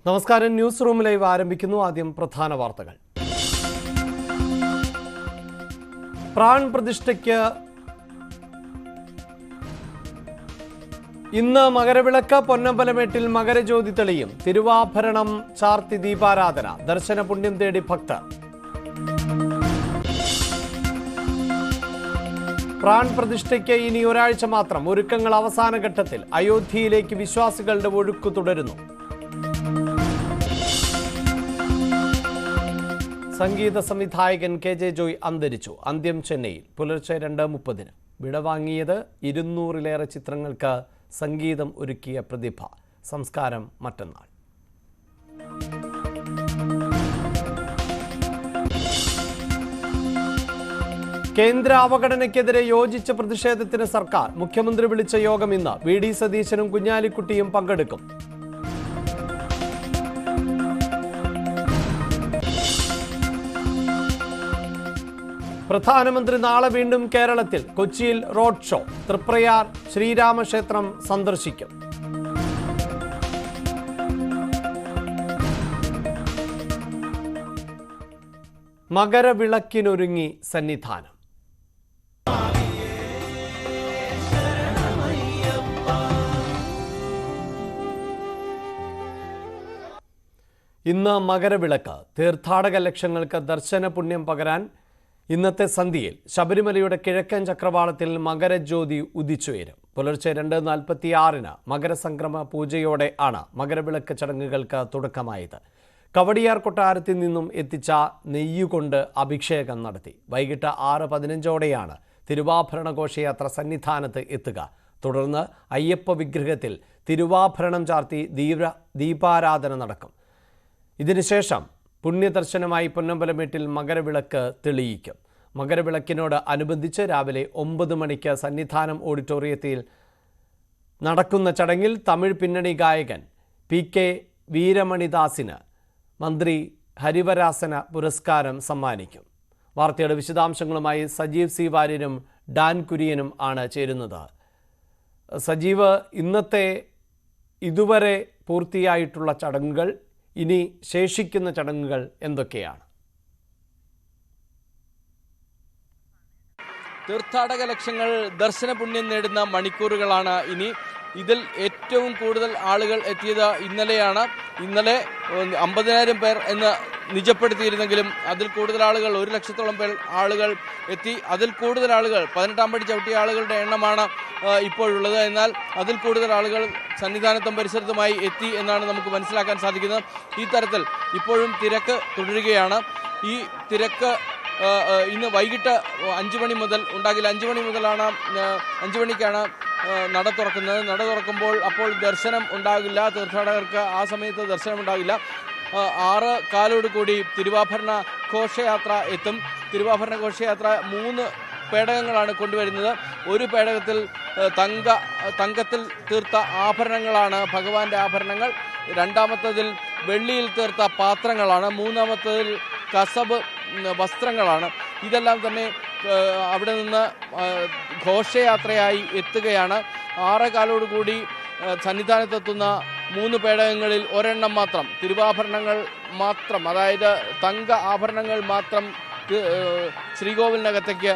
നമസ്കാരം. News room live ആരംഭിക്കുന്നു. ആദ്യം പ്രധാന വാർത്തകൾ. പ്രാൺ പ്രതിഷ്ഠയ്ക്ക് ഇന്ന് മകരവിളക്ക്. പൊന്നമ്പലമേട്ടിൽ മകരജ്യോതി തെളിയും. തിരുവാഭരണം ചാർത്തി ദീപാരാധന. ദർശന പുണ്യം തേടി ഭക്തർ. പ്രാൺ പ്രതിഷ്ഠയ്ക്ക് ഇനി ഒരാഴ്ച മാത്രം. ഒരുക്കങ്ങൾ അവസാന ഘട്ടത്തിൽ. അയോധ്യയിലേക്ക് വിശ്വാസികളുടെ ഒഴുക്ക് തുടരുന്നു. സംഗീത സംവിധായകൻ KJ ജോയ് അന്തരിച്ചു. അന്ത്യം ചെന്നൈയിൽ പുലർച്ചെ 2:30. വിടവാങ്ങിയത് 200-ലേറെ ചിത്രങ്ങൾക്ക് സംഗീതം ഒരുക്കിയ പ്രതിഭ. സംസ്കാരം മറ്റന്നാൾ. കേന്ദ്ര അവഗണനയ്ക്കെതിരെ യോജിച്ച പ്രതിഷേധത്തിന് സർക്കാർ. മുഖ്യമന്ത്രി വിളിച്ച യോഗം ഇന്ന്. VD സതീശനും കുഞ്ഞാലിക്കുട്ടിയും പങ്കെടുക്കും. പ്രധാനമന്ത്രി നാളെ വീണ്ടും കേരളത്തിൽ. കൊച്ചിയിൽ റോഡ് ഷോ. തൃപ്രയാർ ശ്രീരാമക്ഷേത്രം സന്ദർശിക്കും. മകരവിളക്കിനൊരുങ്ങി സന്നിധാനം. ഇന്ന് മകരവിളക്ക്. തീർത്ഥാടക ലക്ഷങ്ങൾക്ക് ദർശന പുണ്യം പകരാൻ ഇന്നത്തെ സന്ധ്യയിൽ ശബരിമലയുടെ കിഴക്കൻ ചക്രവാളത്തിൽ മകരജ്യോതി ഉദിച്ചുയരും. പുലർച്ചെ 2:46 മകരസംക്രമ പൂജയോടെ ആണ് മകരവിളക്ക് ചടങ്ങുകൾക്ക് തുടക്കമായത്. കവടിയാർ കൊട്ടാരത്തിൽ നിന്നും എത്തിച്ച നെയ്യുകൊണ്ട് അഭിഷേകം നടത്തി. വൈകിട്ട് 6:15 തിരുവാഭരണ ഘോഷയാത്ര സന്നിധാനത്ത് എത്തുക. തുടർന്ന് അയ്യപ്പ വിഗ്രഹത്തിൽ തിരുവാഭരണം ചാർത്തി ദീപാരാധന നടക്കും. ഇതിനുശേഷം പുണ്യദർശനമായി പൊന്നമ്പലമേട്ടിൽ മകരവിളക്ക് തെളിയിക്കും. മകരവിളക്കിനോട് അനുബന്ധിച്ച് രാവിലെ 9 മണിക്ക് സന്നിധാനം ഓഡിറ്റോറിയത്തിൽ നടക്കുന്ന ചടങ്ങിൽ തമിഴ് പിന്നണി ഗായകൻ PK വീരമണിദാസിന് മന്ത്രി ഹരിവരാസന പുരസ്കാരം സമ്മാനിക്കും. വാർത്തയുടെ വിശദാംശങ്ങളുമായി സജീവ് C. വാര്യരും ഡാൻ കുര്യനും ആണ് ചേരുന്നത്. സജീവ്, ഇന്നത്തെ ഇതുവരെ പൂർത്തിയായിട്ടുള്ള ചടങ്ങുകൾ, ഇനി ശേഷിക്കുന്ന ചടങ്ങുകൾ എന്തൊക്കെയാണ്? തീർത്ഥാടക ലക്ഷങ്ങൾ ദർശന പുണ്യം നേടുന്ന മണിക്കൂറുകളാണ് ഇനി. ഇതിൽ ഏറ്റവും കൂടുതൽ ആളുകൾ എത്തിയത് ഇന്നലെയാണ്. ഇന്നലെ 50,000 പേർ എന്ന് നിജപ്പെടുത്തിയിരുന്നെങ്കിലും അതിൽ കൂടുതൽ ആളുകൾ, 1,00,000-ഓളം പേർ ആളുകൾ എത്തി. അതിൽ കൂടുതൽ ആളുകൾ 18-ാം പടി ചവിട്ടിയ ആളുകളുടെ എണ്ണമാണ് ഇപ്പോഴുള്ളത്. എന്നാൽ അതിൽ കൂടുതൽ ആളുകൾ സന്നിധാനത്തും പരിസരത്തുമായി എത്തി എന്നാണ് നമുക്ക് മനസ്സിലാക്കാൻ സാധിക്കുന്നത്. ഈ തരത്തിൽ ഇപ്പോഴും തിരക്ക് തുടരുകയാണ്. ഈ തിരക്ക് ഇന്ന് വൈകിട്ട് 5 മണി മുതൽ ഉണ്ടാകില്ല. 5 മണി മുതലാണ് 5 മണിക്കാണ് നട തുറക്കുന്നത്. നട തുറക്കുമ്പോൾ അപ്പോൾ ദർശനം ഉണ്ടാകില്ല. തീർത്ഥാടകർക്ക് ആ സമയത്ത് ദർശനം ഉണ്ടാകില്ല. 6:15 കൂടി തിരുവാഭരണ ഘോഷയാത്ര എത്തും. തിരുവാഭരണ ഘോഷയാത്ര 3 പേടകങ്ങളാണ് കൊണ്ടുവരുന്നത്. ഒരു പേടകത്തിൽ തങ്കത്തിൽ തീർത്ത ആഭരണങ്ങളാണ് ഭഗവാന്റെ ആഭരണങ്ങൾ. രണ്ടാമത്തതിൽ വെള്ളിയിൽ തീർത്ത പാത്രങ്ങളാണ്. മൂന്നാമത്തതിൽ കസബ് വസ്ത്രങ്ങളാണ്. ഇതെല്ലാം തന്നെ അവിടെ നിന്ന് ഘോഷയാത്രയായി എത്തുകയാണ്. 6:15 കൂടി സന്നിധാനത്തെത്തുന്ന 3 പേടകങ്ങളിൽ ഒരെണ്ണം മാത്രം തിരുവാഭരണങ്ങൾ മാത്രം, അതായത് തങ്ക ആഭരണങ്ങൾ മാത്രം ശ്രീകോവിലിനകത്തേക്ക്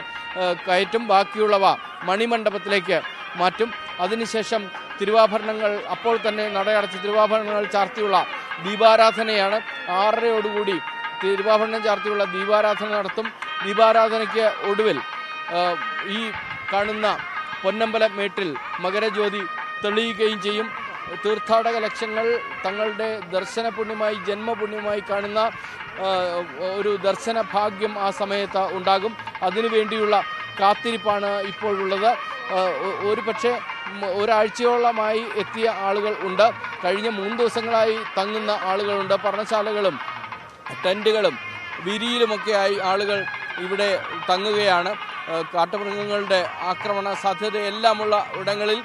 കയറ്റും. ബാക്കിയുള്ളവ മണിമണ്ഡപത്തിലേക്ക് മാറ്റും. അതിനുശേഷം തിരുവാഭരണങ്ങൾ അപ്പോൾ തന്നെ നടയടച്ച് തിരുവാഭരണങ്ങൾ ചാർത്തിയുള്ള ദീപാരാധനയാണ്. 6:30 തിരുവാഭരണം ചാർത്തിയുള്ള ദീപാരാധന നടത്തും. ദീപാരാധനയ്ക്ക് ഒടുവിൽ ഈ കാണുന്ന പൊന്നമ്പലമേട്ടിൽ മകരജ്യോതി തെളിയുകയും ചെയ്യും. തീർത്ഥാടക ലക്ഷങ്ങൾ തങ്ങളുടെ ദർശന പുണ്യമായി, ജന്മപുണ്യമായി കാണുന്ന ഒരു ദർശന ഭാഗ്യം ആ സമയത്ത് ഉണ്ടാകും. അതിനുവേണ്ടിയുള്ള കാത്തിരിപ്പാണ് ഇപ്പോഴുള്ളത്. ഒരു പക്ഷേ ഒരാഴ്ചയോളമായി എത്തിയ ആളുകൾ ഉണ്ട്. കഴിഞ്ഞ 3 ദിവസങ്ങളായി തങ്ങുന്ന ആളുകളുണ്ട്. പർണശാലകളും ടെൻറ്റുകളും വിരിയിലുമൊക്കെയായി ആളുകൾ ഇവിടെ തങ്ങുകയാണ്. കാട്ടുമൃഗങ്ങളുടെ ആക്രമണ സാധ്യതയെല്ലാമുള്ള ഇടങ്ങളിൽ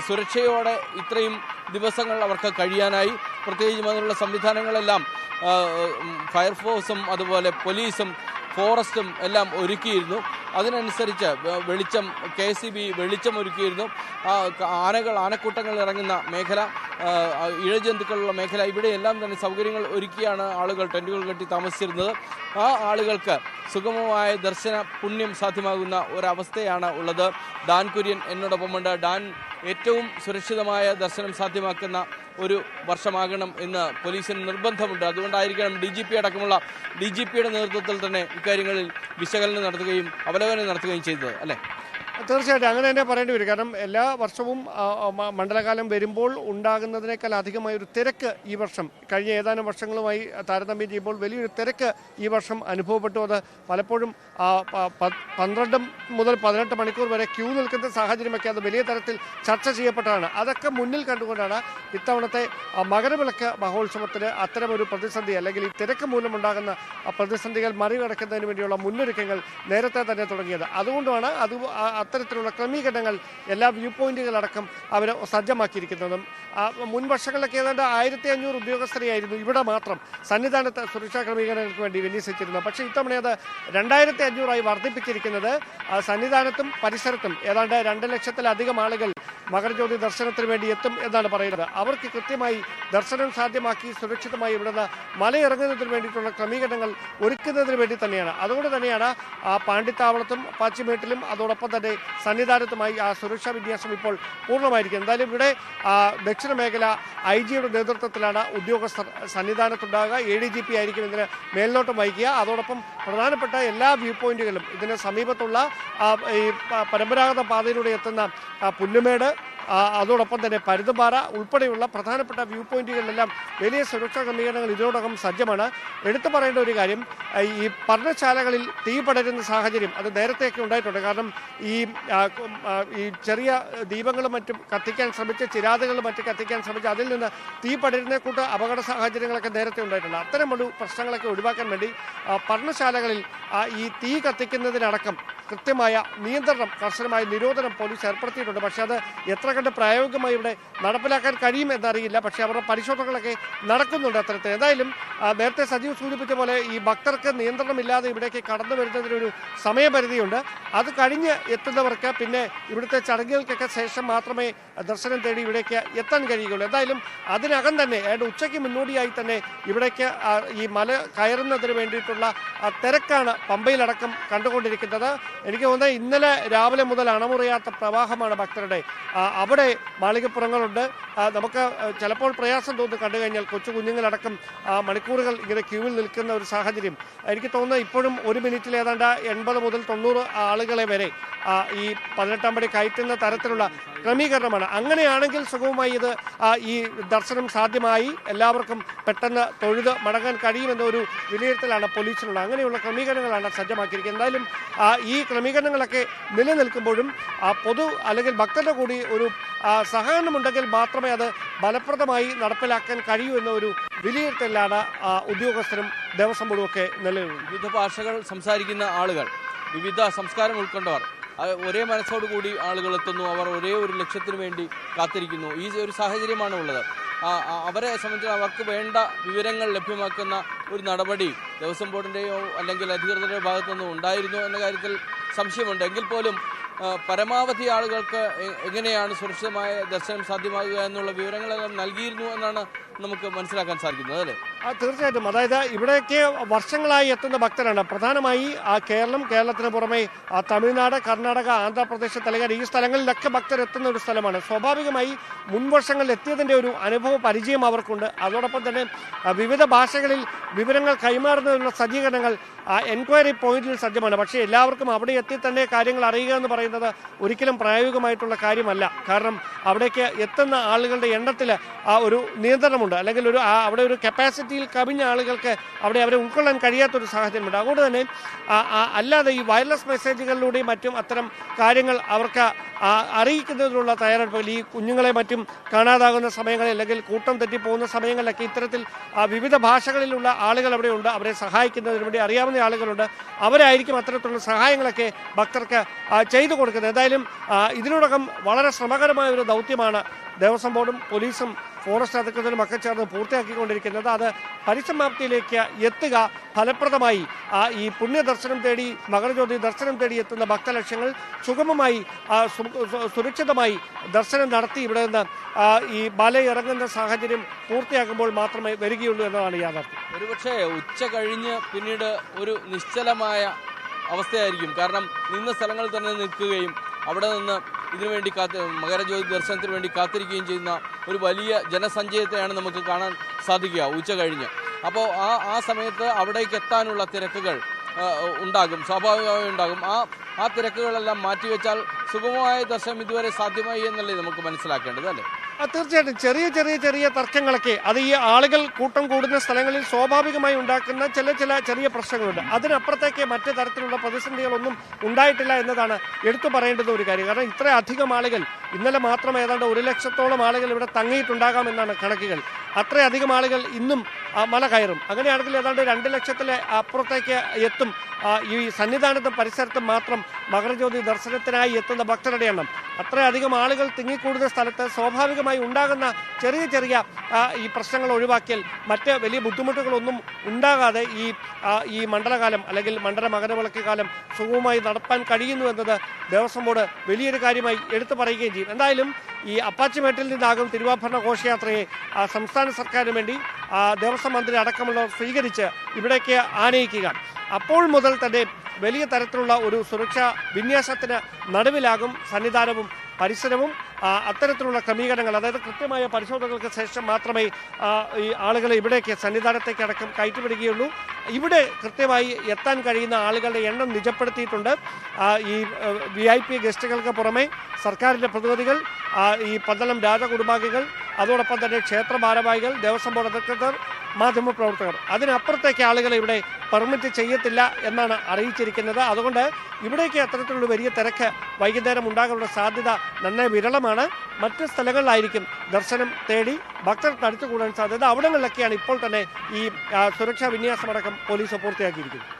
സുരക്ഷയോടെ ഇത്രയും ദിവസങ്ങൾ അവർക്ക് കഴിയാനായി. പ്രത്യേകിച്ചും അതിനുള്ള സംവിധാനങ്ങളെല്ലാം ഫയർഫോഴ്സും അതുപോലെ പോലീസും ഫോറസ്റ്റും എല്ലാം ഒരുക്കിയിരുന്നു. അതിനനുസരിച്ച് വെളിച്ചം KCB വെളിച്ചം ഒരുക്കിയിരുന്നു. ആനക്കൂട്ടങ്ങൾ ഇറങ്ങുന്ന മേഖല, ഇഴജന്തുക്കളുള്ള മേഖല, ഇവിടെയെല്ലാം തന്നെ സൗകര്യങ്ങൾ ഒരുക്കിയാണ് ആളുകൾ ടെന്റുകൾ കെട്ടി താമസിച്ചിരുന്നത്. ആ ആളുകൾക്ക് സുഗമമായ ദർശന പുണ്യം സാധ്യമാകുന്ന ഒരവസ്ഥയാണ് ഉള്ളത്. ഡാൻ കുര്യൻ എന്നോടൊപ്പമുണ്ട്. ഡാൻ, ഏറ്റവും സുരക്ഷിതമായ ദർശനം സാധ്യമാക്കുന്ന ഒരു വർഷമാകണം എന്ന് പോലീസിന് നിർബന്ധമുണ്ട്. അതുകൊണ്ടായിരിക്കണം DGP അടക്കമുള്ള DGPയുടെ നേതൃത്വത്തിൽ തന്നെ ഇക്കാര്യങ്ങളിൽ വിശകലനം നടത്തുകയും അവലോകനം നടത്തുകയും ചെയ്തത്, അല്ലേ? തീർച്ചയായിട്ടും അങ്ങനെ തന്നെ പറയേണ്ടി വരും. കാരണം എല്ലാ വർഷവും മണ്ഡലകാലം വരുമ്പോൾ ഉണ്ടാകുന്നതിനേക്കാൾ അധികമായ ഒരു തിരക്ക് ഈ വർഷം കഴിഞ്ഞ ഏതാനും വർഷങ്ങളുമായി താരതമ്യം ചെയ്യുമ്പോൾ വലിയൊരു തിരക്ക് ഈ വർഷം അനുഭവപ്പെട്ടു. അത് പലപ്പോഴും 12 മുതൽ 18 മണിക്കൂർ വരെ ക്യൂ നിൽക്കുന്ന സാഹചര്യമൊക്കെ അത് വലിയ തരത്തിൽ ചർച്ച ചെയ്യപ്പെട്ടതാണ്. അതൊക്കെ മുന്നിൽ കണ്ടുകൊണ്ടാണ് ഇത്തവണത്തെ മകരവിളക്ക് മഹോത്സവത്തിന് അത്തരമൊരു പ്രതിസന്ധി അല്ലെങ്കിൽ ഈ തിരക്ക് മൂലമുണ്ടാകുന്ന പ്രതിസന്ധികൾ മറികടക്കുന്നതിന് വേണ്ടിയുള്ള മുന്നൊരുക്കങ്ങൾ നേരത്തെ തന്നെ തുടങ്ങിയത്. അതുകൊണ്ടാണ് അത്തരത്തിലുള്ള ക്രമീകരണങ്ങൾ എല്ലാ വ്യൂ പോയിന്റുകളടക്കം അവർ സജ്ജമാക്കിയിരിക്കുന്നതും. മുൻ വർഷങ്ങളിലൊക്കെ ഏതാണ്ട് 1500 ഉദ്യോഗസ്ഥരെയായിരുന്നു ഇവിടെ മാത്രം സന്നിധാനത്ത് സുരക്ഷാ ക്രമീകരണങ്ങൾക്ക് വേണ്ടി വിന്യസിച്ചിരുന്നത്. പക്ഷേ ഇത്തവണ അത് 2500 വർദ്ധിപ്പിച്ചിരിക്കുന്നത്. സന്നിധാനത്തും പരിസരത്തും ഏതാണ്ട് 2 ലക്ഷത്തിലധികം ആളുകൾ മകരജ്യോതി ദർശനത്തിന് വേണ്ടി എത്തും എന്നാണ് പറയുന്നത്. അവർക്ക് കൃത്യമായി ദർശനം സാധ്യമാക്കി സുരക്ഷിതമായി ഇവിടുന്ന് മലയിറങ്ങുന്നതിന് വേണ്ടിയിട്ടുള്ള ക്രമീകരണങ്ങൾ ഒരുക്കുന്നതിന് വേണ്ടി തന്നെയാണ്. അതുകൊണ്ട് തന്നെയാണ് പാണ്ടിത്താവളത്തും പാച്ചിമേട്ടിലും അതോടൊപ്പം തന്നെ സന്നിധാനത്തുമായി ആ സുരക്ഷാ വിന്യാസം ഇപ്പോൾ പൂർണ്ണമായിരിക്കുന്നത്. എന്തായാലും ഇവിടെ ദക്ഷിണ മേഖല IG-യുടെ നേതൃത്വത്തിലാണ് ഉദ്യോഗസ്ഥർ സന്നിധാനത്തുണ്ടാകുക. ADGP ആയിരിക്കും ഇതിന് മേൽനോട്ടം വഹിക്കുക. അതോടൊപ്പം പ്രധാനപ്പെട്ട എല്ലാ വ്യൂ പോയിന്റുകളും ഇതിന് സമീപത്തുള്ള ഈ പരമ്പരാഗത പാതയിലൂടെ എത്തുന്ന പുല്ലുമേട്, അതോടൊപ്പം തന്നെ പരുതുപാറ ഉൾപ്പെടെയുള്ള പ്രധാനപ്പെട്ട വ്യൂ പോയിന്റുകളിലെല്ലാം വലിയ സുരക്ഷാ ക്രമീകരണങ്ങൾ ഇതിനോടകം സജ്ജമാണ്. എടുത്തു പറയേണ്ട ഒരു കാര്യം, ഈ പർണശാലകളിൽ തീ പടരുന്ന സാഹചര്യം അത് നേരത്തെയൊക്കെ ഉണ്ടായിട്ടുണ്ട്. കാരണം ഈ ചെറിയ ദീപങ്ങളും മറ്റും കത്തിക്കാൻ ശ്രമിച്ച്, ചിരാതുകളും മറ്റും കത്തിക്കാൻ ശ്രമിച്ച് അതിൽ നിന്ന് തീ പടരുന്ന കൂട്ട് അപകട സാഹചര്യങ്ങളൊക്കെ നേരത്തെ ഉണ്ടായിട്ടുണ്ട്. അത്തരമൊരു പ്രശ്നങ്ങളൊക്കെ ഒഴിവാക്കാൻ വേണ്ടി പർണശാലകളിൽ ഈ തീ കത്തിക്കുന്നതിനടക്കം കൃത്യമായ നിയന്ത്രണം, കർശനമായ നിരോധനം പോലീസ് ഏർപ്പെടുത്തിയിട്ടുണ്ട്. പക്ഷേ അത് എത്ര കണ്ട് പ്രായോഗികമായി ഇവിടെ നടപ്പിലാക്കാൻ കഴിയും എന്നറിയില്ല. പക്ഷേ അവരുടെ പരിശോധനകളൊക്കെ നടക്കുന്നുണ്ട് അത്തരത്തിൽ. എന്തായാലും നേരത്തെ സജീവ് സൂചിപ്പിച്ച പോലെ ഈ ഭക്തർക്ക് നിയന്ത്രണമില്ലാതെ ഇവിടേക്ക് കടന്നു വരുന്നതിനൊരു സമയപരിധിയുണ്ട്. അത് കഴിഞ്ഞ് എത്തുന്നവർക്ക് പിന്നെ ഇവിടുത്തെ ചടങ്ങുകൾക്കൊക്കെ ശേഷം മാത്രമേ ദർശനം തേടി ഇവിടേക്ക് എത്താൻ കഴിയുകയുള്ളൂ. എന്തായാലും അതിനകം തന്നെ ഉച്ചയ്ക്ക് മുന്നോടിയായി തന്നെ ഇവിടേക്ക് ഈ മല കയറുന്നതിന് വേണ്ടിയിട്ടുള്ള തിരക്കാണ് പമ്പയിലടക്കം കണ്ടുകൊണ്ടിരിക്കുന്നത്. എനിക്ക് തോന്നുന്നത് ഇന്നലെ രാവിലെ മുതൽ അണമുറിയാത്ത പ്രവാഹമാണ് ഭക്തരുടെ. അവിടെ മാളികപ്പുറങ്ങളുണ്ട്. നമുക്ക് ചിലപ്പോൾ പ്രയാസം തോന്നുന്നു കണ്ടു കഴിഞ്ഞാൽ. കൊച്ചു കുഞ്ഞുങ്ങളടക്കം മണിക്കൂറുകൾ ഇങ്ങനെ ക്യൂവിൽ നിൽക്കുന്ന ഒരു സാഹചര്യം. എനിക്ക് തോന്നുന്നത് ഇപ്പോഴും 1 മിനിറ്റിൽ ഏതാണ്ട് 80 മുതൽ 90 ആളുകളെ വരെ ഈ 18-ാം പടി കയറ്റുന്ന തരത്തിലുള്ള ക്രമീകരണമാണ്. അങ്ങനെയാണെങ്കിൽ സുഗമമായി ഇത് ഈ ദർശനം സാധ്യമായി എല്ലാവർക്കും പെട്ടെന്ന് തൊഴുത് മടങ്ങാൻ കഴിയുമെന്നൊരു വിലയിരുത്തലാണ് പോലീസിനുള്ള. അങ്ങനെയുള്ള ക്രമീകരണങ്ങളാണ് സജ്ജമാക്കിയിരിക്കുന്നത്. എന്തായാലും ഈ ക്രമീകരണങ്ങളൊക്കെ നിലനിൽക്കുമ്പോഴും പൊതു അല്ലെങ്കിൽ ഭക്തരുടെ കൂടി ഒരു സഹകരണമുണ്ടെങ്കിൽ മാത്രമേ അത് ഫലപ്രദമായി നടപ്പിലാക്കാൻ കഴിയൂ എന്ന ഒരു വിലയിരുത്തലാണ് ഉദ്യോഗസ്ഥരും ദേവസ്വം ബോർഡുമൊക്കെ നിലനിൽക്കുന്നത്. വിവിധ ഭാഷകൾ സംസാരിക്കുന്ന ആളുകൾ, വിവിധ സംസ്കാരം ഉൾക്കൊണ്ടവർ, ഒരേ മനസ്സോടുകൂടി ആളുകൾ എത്തുന്നു. അവർ ഒരേ ഒരു ലക്ഷ്യത്തിന് വേണ്ടി കാത്തിരിക്കുന്നു. ഈ ഒരു സാഹചര്യമാണ് ഉള്ളത്. അവരെ സംബന്ധിച്ച് അവർക്ക് വേണ്ട വിവരങ്ങൾ ലഭ്യമാക്കുന്ന ഒരു നടപടി ദേവസ്വം ബോർഡിൻ്റെയോ അല്ലെങ്കിൽ അധികൃതരുടെയോ ഭാഗത്തുനിന്നും ഉണ്ടായിരുന്നു എന്ന കാര്യത്തിൽ സംശയമുണ്ട്. എങ്കിൽ പോലും പരമാവധി ആളുകൾക്ക് എങ്ങനെയാണ് സുരക്ഷിതമായ ദർശനം സാധ്യമാകുക എന്നുള്ള വിവരങ്ങളെല്ലാം നൽകിയിരുന്നു എന്നാണ് നമുക്ക് മനസ്സിലാക്കാൻ സാധിക്കുന്നത്, അല്ലേ? തീർച്ചയായിട്ടും. അതായത് ഇവിടേക്ക് വർഷങ്ങളായി എത്തുന്ന ഭക്തരാണ്. പ്രധാനമായി കേരളത്തിന് പുറമെ തമിഴ്നാട്, കർണാടക, ആന്ധ്രാപ്രദേശ്, തെലങ്കാന ഈ സ്ഥലങ്ങളിലൊക്കെ ഭക്തരെത്തുന്ന ഒരു സ്ഥലമാണ്. സ്വാഭാവികമായി മുൻവർഷങ്ങളിൽ എത്തിയതിൻ്റെ ഒരു അനുഭവ പരിചയം അവർക്കുണ്ട്. അതോടൊപ്പം തന്നെ വിവിധ ഭാഷകളിൽ വിവരങ്ങൾ കൈമാറുന്നതിനുള്ള സജ്ജീകരണങ്ങൾ എൻക്വയറി പോയിന്റിൽ സജ്ജമാണ്. പക്ഷേ എല്ലാവർക്കും അവിടെ എത്തി തന്നെ കാര്യങ്ങൾ അറിയുക എന്ന് പറയുന്നത് ഒരിക്കലും പ്രായോഗികമായിട്ടുള്ള കാര്യമല്ല. കാരണം അവിടേക്ക് എത്തുന്ന ആളുകളുടെ എണ്ണത്തിൽ ഒരു നിയന്ത്രണമുണ്ട്, അല്ലെങ്കിൽ അവിടെ ഒരു കപ്പാസിറ്റിയിൽ കവിഞ്ഞ ആളുകൾക്ക് അവരെ ഉൾക്കൊള്ളാൻ കഴിയാത്തൊരു സാഹചര്യമുണ്ട്. അതുകൊണ്ട് തന്നെ അല്ലാതെ ഈ വയർലെസ് മെസ്സേജുകളിലൂടെയും മറ്റും അത്തരം കാര്യങ്ങൾ അവർക്ക് അറിയിക്കുന്നതിനുള്ള തയ്യാറെടുപ്പുകൾ ഈ കുഞ്ഞുങ്ങളെ മറ്റും കാണാതാകുന്ന സമയങ്ങളിൽ അല്ലെങ്കിൽ കൂട്ടം തെറ്റിപ്പോകുന്ന സമയങ്ങളിലൊക്കെ ഇത്തരത്തിൽ വിവിധ ഭാഷകളിലുള്ള ആളുകൾ അവിടെ ഉണ്ട്. അവരെ സഹായിക്കുന്നതിന് വേണ്ടി അറിയാവുന്ന ആളുകളുണ്ട്. അവരായിരിക്കും അത്തരത്തിലുള്ള സഹായങ്ങളൊക്കെ ഭക്തർക്ക് ചെയ്തു കൊടുക്കുന്നത്. എന്തായാലും ഇതിനോടകം വളരെ ശ്രമകരമായ ഒരു ദൗത്യമാണ് ദേവസ്വം ബോർഡും പോലീസും ഫോറസ്റ്റ് അധികൃതരും ഒക്കെ ചേർന്ന് പൂർത്തിയാക്കിക്കൊണ്ടിരിക്കുന്നത്. അത് പരിസമാപ്തിയിലേക്ക് എത്തുക ഫലപ്രദമായി ഈ പുണ്യദർശനം തേടി മകരജ്യോതി ദർശനം തേടി എത്തുന്ന ഭക്തലക്ഷങ്ങൾ സുഗമമായി സുരക്ഷിതമായി ദർശനം നടത്തി ഇവിടെ നിന്ന് ഈ മല ഇറങ്ങുന്ന സാഹചര്യം പൂർത്തിയാക്കുമ്പോൾ മാത്രമേ വരികയുള്ളൂ എന്നതാണ് യാഥാർത്ഥ്യം. ഒരുപക്ഷെ ഉച്ച കഴിഞ്ഞ് പിന്നീട് ഒരു നിശ്ചലമായ അവസ്ഥയായിരിക്കും. കാരണം നിന്ന സ്ഥലങ്ങളിൽ തന്നെ നിൽക്കുകയും അവിടെ നിന്ന് ഇതിനുവേണ്ടി മകരജ്യോതി ദർശനത്തിന് വേണ്ടി കാത്തിരിക്കുകയും ചെയ്യുന്ന ഒരു വലിയ ജനസഞ്ചയത്തെയാണ് നമുക്ക് കാണാൻ സാധിക്കുക ഉച്ച കഴിഞ്ഞ്. അപ്പോൾ ആ സമയത്ത് അവിടേക്ക് എത്താനുള്ള തിരക്കുകൾ ഉണ്ടാകും, സ്വാഭാവികമായി ഉണ്ടാകും. ആ തിരക്കുകളെല്ലാം മാറ്റിവെച്ചാൽ സുഗമമായ ദർശനം ഇതുവരെ സാധ്യമായി എന്നല്ലേ നമുക്ക് മനസ്സിലാക്കേണ്ടത്, അല്ലേ? തീർച്ചയായിട്ടും ചെറിയ തർക്കങ്ങളൊക്കെ അത് ഈ ആളുകൾ കൂട്ടം കൂടുന്ന സ്ഥലങ്ങളിൽ സ്വാഭാവികമായി ഉണ്ടാക്കുന്ന ചെറിയ പ്രശ്നങ്ങളുണ്ട്. അതിനപ്പുറത്തേക്ക് മറ്റു തരത്തിലുള്ള പ്രതിസന്ധികളൊന്നും ഉണ്ടായിട്ടില്ല എന്നതാണ് എടുത്തു പറയേണ്ടുന്ന ഒരു കാര്യം. കാരണം ഇത്രയധികം ആളുകൾ ഇന്നലെ മാത്രം ഏതാണ്ട് 1 ലക്ഷത്തോളം ആളുകൾ ഇവിടെ തങ്ങിയിട്ടുണ്ടാകാമെന്നാണ് കണക്കുകൾ. അത്രയധികം ആളുകൾ ഇന്നും മല കയറും. അങ്ങനെയാണെങ്കിൽ ഏതാണ്ട് 2 ലക്ഷത്തിലെ അപ്പുറത്തേക്ക് എത്തും ഈ സന്നിധാനത്തും പരിസരത്തും മാത്രം മകരജ്യോതി ദർശനത്തിനായി എത്തുന്ന ഭക്തരുടെ എണ്ണം. അത്രയധികം ആളുകൾ തിങ്ങിക്കൂടുന്ന സ്ഥലത്ത് സ്വാഭാവികമായി ഉണ്ടാകുന്ന ചെറിയ ഈ പ്രശ്നങ്ങൾ ഒഴിവാക്കിയാൽ മറ്റ് വലിയ ബുദ്ധിമുട്ടുകളൊന്നും ഉണ്ടാകാതെ ഈ മണ്ഡലകാലം അല്ലെങ്കിൽ മണ്ഡല മകരവിളക്ക് കാലം സുഗമമായി നടത്താൻ കഴിയുന്നു എന്നത് ദേവസ്വം ബോർഡ് വലിയൊരു കാര്യമായി എടുത്തു പറയുകയും ചെയ്യും. എന്തായാലും ഈ അപ്പാച്ചിമേട്ടിൽ നിന്നാകും തിരുവാഭരണ ഘോഷയാത്രയെ സംസ്ഥാന സർക്കാരിന് വേണ്ടി ദേവസ്വം മന്ത്രി അടക്കമുള്ളവർ സ്വീകരിച്ച് ഇവിടേക്ക് ആനയിക്കുക. അപ്പോൾ മുതൽ തന്നെ വലിയ തരത്തിലുള്ള ഒരു സുരക്ഷാ വിന്യാസത്തിന് നടുവിലാകും സന്നിധാനവും പരിസരവും. അത്തരത്തിലുള്ള ക്രമീകരണങ്ങൾ, അതായത് കൃത്യമായ പരിശോധനകൾക്ക് ശേഷം മാത്രമേ ഈ ആളുകളെ ഇവിടേക്ക് സന്നിധാനത്തേക്ക് അടക്കം കയറ്റിവിടുകയുള്ളൂ. ഇവിടെ കൃത്യമായി എത്താൻ കഴിയുന്ന ആളുകളുടെ എണ്ണം നിജപ്പെടുത്തിയിട്ടുണ്ട്. ഈ VIP ഗസ്റ്റുകൾക്ക് പുറമെ സർക്കാരിൻ്റെ പ്രതിനിധികൾ, ഈ പന്തളം രാജകുടുംബാംഗങ്ങൾ, അതോടൊപ്പം തന്നെ ക്ഷേത്ര ഭാരവാഹികൾ, ദേവസ്വം ബോർഡ് അധികൃതർ, മാധ്യമപ്രവർത്തകർ, അതിനപ്പുറത്തേക്ക് ആളുകളെ ഇവിടെ പെർമിറ്റ് ചെയ്യത്തില്ല എന്നാണ് അറിയിച്ചിരിക്കുന്നത്. അതുകൊണ്ട് ഇവിടേക്ക് അത്തരത്തിലുള്ള വലിയ തിരക്ക് വൈകുന്നേരം ഉണ്ടാകാനുള്ള സാധ്യത നന്നേ വിരളമാണ്. മറ്റ് സ്ഥലങ്ങളിലായിരിക്കും ദർശനം തേടി ഭക്തർ തടിച്ചുകൂടാൻ സാധ്യത. അവിടങ്ങളിലൊക്കെയാണ് ഇപ്പോൾ തന്നെ ഈ സുരക്ഷാ വിന്യാസമടക്കം പോലീസ് പൂർത്തിയാക്കിയിരിക്കുന്നത്.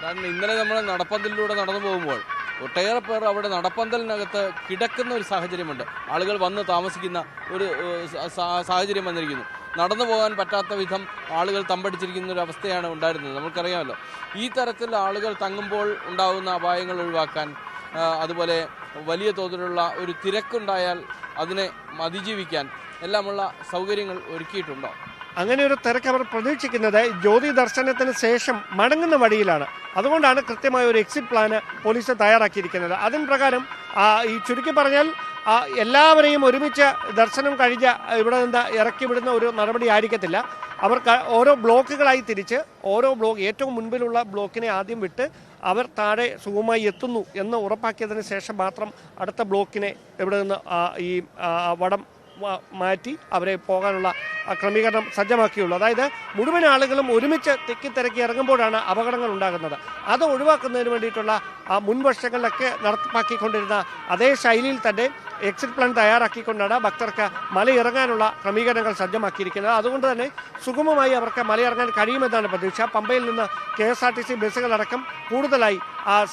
കാരണം ഇന്നലെ നമ്മൾ നടപ്പന്തലിലൂടെ നടന്നു പോകുമ്പോൾ ഒട്ടേറെ പേർ അവിടെ നടപ്പന്തലിനകത്ത് കിടക്കുന്ന ഒരു സാഹചര്യമുണ്ട്. ആളുകൾ വന്ന് താമസിക്കുന്ന ഒരു സാഹചര്യം വന്നിരിക്കുന്നു. നടന്നു പോകാൻ പറ്റാത്ത വിധം ആളുകൾ തമ്പടിച്ചിരിക്കുന്ന ഒരു അവസ്ഥയാണ് ഉണ്ടായിരുന്നത്. നമുക്കറിയാമല്ലോ, ഈ തരത്തിൽ ആളുകൾ തങ്ങുമ്പോൾ ഉണ്ടാകുന്ന അപായങ്ങൾ ഒഴിവാക്കാൻ, അതുപോലെ വലിയ തോതിലുള്ള ഒരു തിരക്കുണ്ടായാൽ അതിനെ അതിജീവിക്കാൻ എല്ലാമുള്ള സൗകര്യങ്ങൾ ഒരുക്കിയിട്ടുണ്ടോ? അങ്ങനെ ഒരു തിരക്ക് അവർ പ്രതീക്ഷിക്കുന്നത് ജ്യോതി ദർശനത്തിന് ശേഷം മടങ്ങുന്ന വഴിയിലാണ്. അതുകൊണ്ടാണ് കൃത്യമായ ഒരു എക്സിറ്റ് പ്ലാന് പോലീസ് തയ്യാറാക്കിയിരിക്കുന്നത്. അതിന് പ്രകാരം ഈ ചുരുക്കി പറഞ്ഞാൽ എല്ലാവരെയും ഒരുമിച്ച് ദർശനം കഴിഞ്ഞ് ഇവിടെ നിന്ന് ഇറക്കി വിടുന്ന ഒരു നടപടി ആയിരിക്കത്തില്ല. അവർക്ക് ഓരോ ബ്ലോക്കുകളായി തിരിച്ച് ഏറ്റവും മുൻപിലുള്ള ബ്ലോക്കിനെ ആദ്യം വിട്ട് അവർ താഴെ സുഗമമായി എത്തുന്നു എന്ന് ഉറപ്പാക്കിയതിന് ശേഷം മാത്രം അടുത്ത ബ്ലോക്കിനെ ഇവിടെ നിന്ന് ഈ വടം മാറ്റി അവരെ പോകാനുള്ള ക്രമീകരണം സജ്ജമാക്കിയുള്ളൂ. അതായത് മുഴുവൻ ആളുകളും ഒരുമിച്ച് തിക്കിത്തിരക്കി ഇറങ്ങുമ്പോഴാണ് അപകടങ്ങൾ ഉണ്ടാകുന്നത്. അത് ഒഴിവാക്കുന്നതിന് വേണ്ടിയിട്ടുള്ള മുൻവർഷങ്ങളിലൊക്കെ നടപ്പാക്കിക്കൊണ്ടിരുന്ന അതേ ശൈലിയിൽ തന്നെ എക്സിറ്റ് പ്ലാൻ തയ്യാറാക്കിക്കൊണ്ടാണ് ഭക്തർക്ക് മലയിറങ്ങാനുള്ള ക്രമീകരണങ്ങൾ സജ്ജമാക്കിയിരിക്കുന്നത്. അതുകൊണ്ട് തന്നെ സുഗമമായി അവർക്ക് മലയിറങ്ങാൻ കഴിയുമെന്നാണ് പ്രതീക്ഷ. പമ്പയിൽ നിന്ന് KSRTC ബസ്സുകളടക്കം കൂടുതലായി